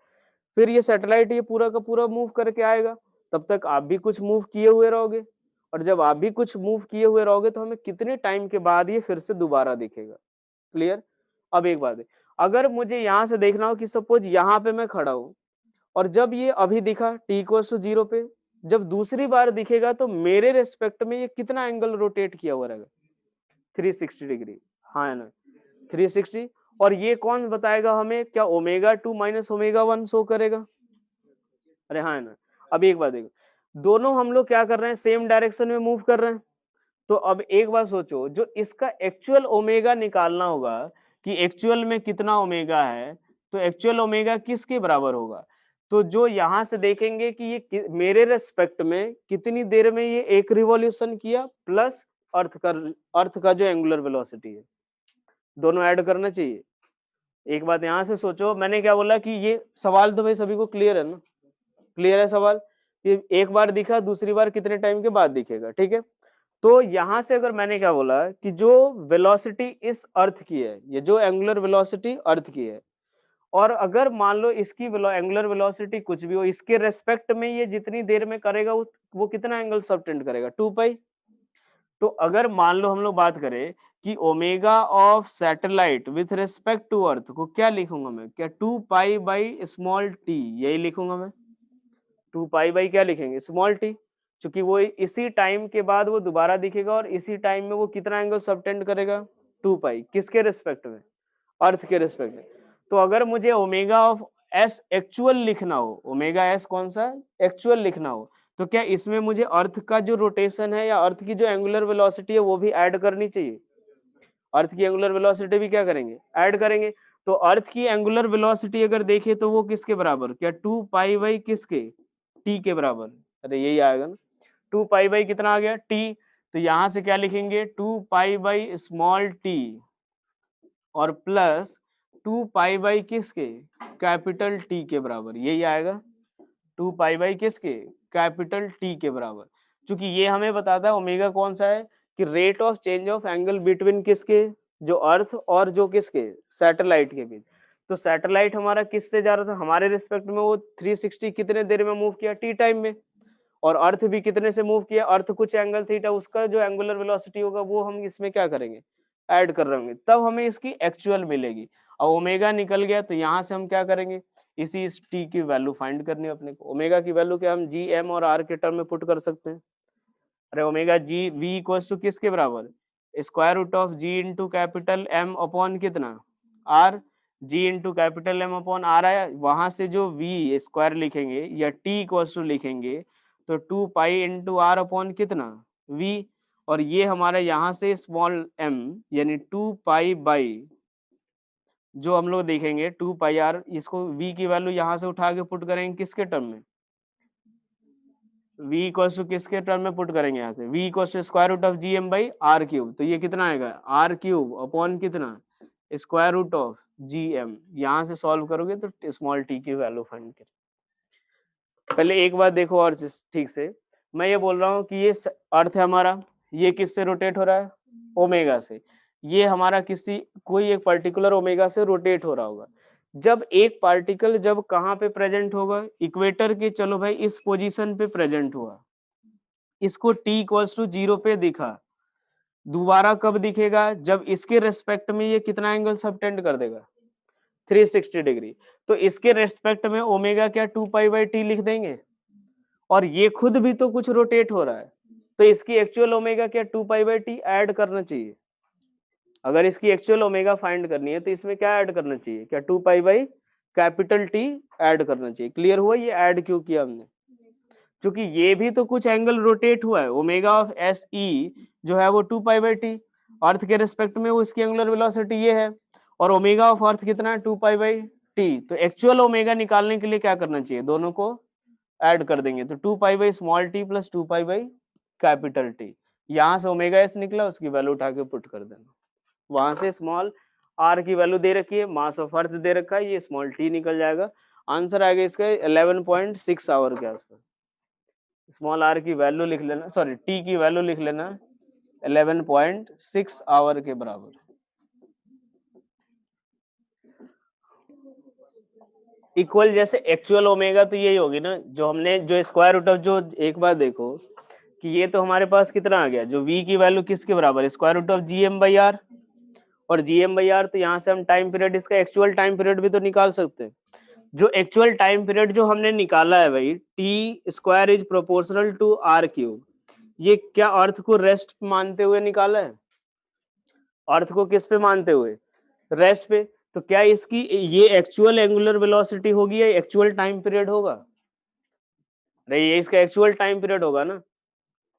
फिर ये सैटेलाइट ये पूरा का पूरा मूव करके आएगा, तब तक आप भी कुछ मूव किए हुए रहोगे, और जब आप भी कुछ मूव किए हुए रहोगे तो हमें कितने टाइम के बाद ये फिर से दोबारा दिखेगा। क्लियर। अब एक बात है, अगर मुझे यहाँ से देखना हो कि सपोज यहाँ पे मैं खड़ा हूँ, और जब ये अभी दिखा t इक्वल्स टू 0 पे, जब दूसरी बार दिखेगा तो मेरे रेस्पेक्ट में ये कितना एंगल रोटेट किया हुआ रहेगा, 360 डिग्री, हाँ है ना, 360। और ये कौन बताएगा हमें, क्या ओमेगा 2 माइनस ओमेगा 1 शो करेगा, अरे हाँ है ना। अब एक बात देखो, दोनों हम लोग क्या कर रहे हैं, सेम डायरेक्शन में मूव कर रहे हैं। तो अब एक बात सोचो, जो इसका एक्चुअल ओमेगा निकालना होगा कि एक्चुअल में कितना ओमेगा है, तो एक्चुअल ओमेगा किसके बराबर होगा, तो जो यहां से देखेंगे कि ये मेरे रेस्पेक्ट में कितनी देर में ये एक रिवॉल्यूशन किया, प्लस अर्थ का जो एंगुलर वेलोसिटी है, दोनों ऐड करना चाहिए। एक बात यहां से सोचो, मैंने क्या बोला कि ये सवाल तो भाई सभी को क्लियर है ना, क्लियर है सवाल कि एक बार दिखा, दूसरी बार कितने टाइम के बाद दिखेगा, ठीक है। तो यहां से अगर मैंने क्या बोला कि जो वेलोसिटी इस अर्थ की है, ये जो एंगुलर वेलोसिटी अर्थ की है, और अगर मान लो इसकी एंगुलर वेलोसिटी कुछ भी हो, इसके रेस्पेक्ट में ये जितनी देर में करेगा वो कितना एंगल सबटेंड करेगा, 2 पाई। तो अगर मान लो हम लोग बात करें कि omega of satellite with respect to earth को क्या लिखूंगा मैं, क्या 2 पाई बाई स्मॉल टी, यही लिखूंगा मैं, 2 पाई बाई क्या लिखेंगे, स्मॉल टी, क्योंकि वो इसी टाइम के बाद वो दोबारा दिखेगा, और इसी टाइम में वो कितना एंगल सबटेंड करेगा, 2 पाई, किसके रिस्पेक्ट में, अर्थ के रिस्पेक्ट में। तो अगर मुझे ओमेगा ऑफ एस एक्चुअल लिखना हो, ओमेगा एस कौन सा एक्चुअल लिखना हो, तो क्या इसमें मुझे अर्थ का जो रोटेशन है या अर्थ की जो एंगुलर वेलोसिटी है वो भी ऐड करनी चाहिए, अर्थ की एंगुलर वेलोसिटी भी क्या करेंगे, ऐड करेंगे। तो अर्थ की एंगुलर वेलोसिटी अगर देखें तो वो किसके बराबर, क्या 2 पाई बाई किसके, टी के बराबर, अरे यही आएगा ना, 2 पाई बाई कितना आ गया, टी। तो यहां से क्या लिखेंगे, 2 पाई बाई स्मॉल टी और प्लस 2 पाई बाई किसके, कैपिटल टी के बराबर, यही आएगा, 2 पाई बाई किसके, कैपिटल टी के बराबर। क्योंकि ये हमें बताता है ओमेगा कौन सा है, कि rate of change of angle between किसके, जो अर्थ और जो किसके, सैटेलाइट के बीच। तो सैटेलाइट हमारा किससे जा रहा था, हमारे रिस्पेक्ट में वो 360 कितने देर में मूव किया, टी टाइम में, और अर्थ भी कितने से मूव किया, अर्थ कुछ एंगल थीटा, उसका जो एंगुलर वेलोसिटी होगा वो हम इसमें क्या करेंगे, ऐड कर रहे होंगे, तब हमें इसकी एक्चुअल मिलेगी। और ओमेगा निकल गया तो यहाँ से हम क्या करेंगे, इसी इस टी की वैल्यू फाइंड करनी है अपने को। ओमेगा की वैल्यू क्या हम जी एम और आर के टर्म में पुट कर सकते हैं। अरे omega G V equals to किसके बराबर, square root of G into capital M upon कितना, R, G into capital M upon R आया, वहां से जो वी स्क्वायर लिखेंगे या टी इक्वल्स टू लिखेंगे तो 2 पाई इंटू आर अपॉन कितना, वी, और ये हमारा यहाँ से स्मॉल m यानी 2 पाई बाई जो हम लोग देखेंगे 2 पाई r, इसको v की वैल्यू यहाँ से उठा के पुट करेंगे किसके टर्म में, v इक्वल्स टू किसके टर्म में पुट करेंगे यहाँ से, v equals to square root of G M by R cube. तो ये कितना आएगा आर क्यूब अपॉन कितना square root of G M. यहाँ से सॉल्व करोगे तो स्मॉल टी की वैल्यू फाइंड करें। पहले एक बात देखो और ठीक से, मैं ये बोल रहा हूँ कि ये अर्थ है हमारा, ये किससे रोटेट हो रहा है ओमेगा से, ये हमारा किसी कोई एक पर्टिकुलर ओमेगा से रोटेट हो रहा होगा। जब एक पार्टिकल जब कहाँ पे प्रेजेंट होगा इक्वेटर के, चलो भाई इस पोजीशन पे प्रेजेंट हुआ, इसको t इक्वल्स टू 0 पे दिखा, दोबारा कब दिखेगा जब इसके रेस्पेक्ट में ये कितना एंगल सबटेंड कर देगा 360 डिग्री। तो इसके रेस्पेक्ट में ओमेगा क्या 2 पाई बाई टी लिख देंगे, और ये खुद भी तो कुछ रोटेट हो रहा है, तो इसकी एक्चुअल ओमेगा क्या 2 पाई बाई टी ऐड करना चाहिए। अगर इसकी एक्चुअल ओमेगा फाइंड करनी है तो इसमें क्या ऐड करना चाहिए, क्या 2 pi by capital T add करना चाहिए। क्लियर हुआ ये ऐड क्यों किया हमने, क्योंकि ये भी तो कुछ एंगल रोटेट हुआ है, ओमेगा ऑफ एस ई जो है वो 2 पाई बाई टी, अर्थ के रिस्पेक्ट में वो इसकी एंगुलर वेलोसिटी ये है, और ओमेगा ऑफ अर्थ कितना है 2 पाई बाई टी। तो एक्चुअल ओमेगा निकालने के लिए क्या करना चाहिए, दोनों को ऐड कर देंगे, तो 2 pi by small T plus 2 pi by capital T. यहाँ से ओमेगा एस निकला, उसकी वैल्यू उठा के पुट कर देना, वहां से स्मॉल आर की वैल्यू दे रखी है, मास ऑफ अर्थ दे रखा है, ये स्मॉल टी निकल जाएगा। आंसर आएगा इसका 11.6 आवर के आसपास। स्मॉल आर की वैल्यू लिख लेना, सॉरी टी की वैल्यू लिख लेना 11.6 आवर के बराबर। इक्वल जैसे एक्चुअल ओमेगा तो यही होगी ना, जो हमने जो स्क्वायर रूट ऑफ, जो एक बार देखो कि ये तो हमारे पास कितना आ गया, जो v की वैल्यू किसके बराबर है square root of G M by R, और जी एम बाई आर, तो यहाँ से हम टाइम पीरियड, इसका एक्चुअल टाइम पीरियड भी तो निकाल सकते हैं। जो एक्चुअल टाइम पीरियड जो हमने निकाला है भाई T square is proportional to R cube, ये क्या अर्थ को रेस्ट मानते हुए निकाला है, अर्थ को किस पे मानते हुए रेस्ट पे। तो क्या इसकी ये एक्चुअल एंगुलर वेलोसिटी होगी या एक्चुअल टाइम पीरियड होगा, अरे ये इसका एक्चुअल टाइम पीरियड होगा ना।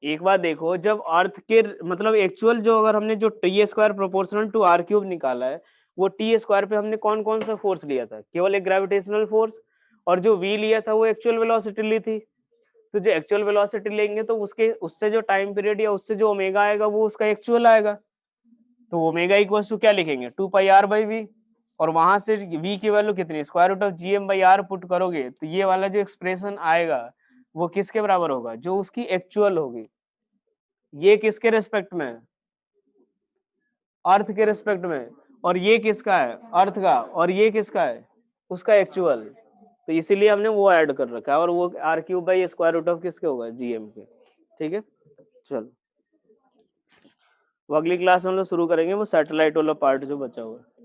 एक बार देखो, जब अर्थ के मतलब एक्चुअल जो, अगर हमने जो T square proportional to R cube निकाला है, वो टी स्क्वायर पे हमने कौन कौन सा फोर्स लिया था, केवल एक ग्रेविटेशनल फोर्स, और जो वी लिया था वो एक्चुअल वेलोसिटी ली थी। तो जो एक्चुअल वेलोसिटी लेंगे तो उसके उससे जो टाइम पीरियड या उससे जो ओमेगा आएगा वो उसका एक्चुअल आएगा। तो ओमेगा इक्वल्स टू क्या लिखेंगे 2 पाई आर बाई वी, और वहां से v की वैल्यू कितनी square root of G M by R put करोगे, तो ये वाला जो एक्सप्रेशन आएगा वो किसके बराबर होगा, जो उसकी एक्चुअल होगी। ये किसके रेस्पेक्ट में है, अर्थ के रेस्पेक्ट में, और ये किसका है अर्थ का, और ये किसका है उसका एक्चुअल। तो इसीलिए हमने वो ऐड कर रखा है, और वो R cube by square root of किसके होगा जीएम के। ठीक है, चलो वो अगली क्लास में हम लोग शुरू करेंगे वो सैटेलाइट वाला पार्ट जो बचा हुआ है।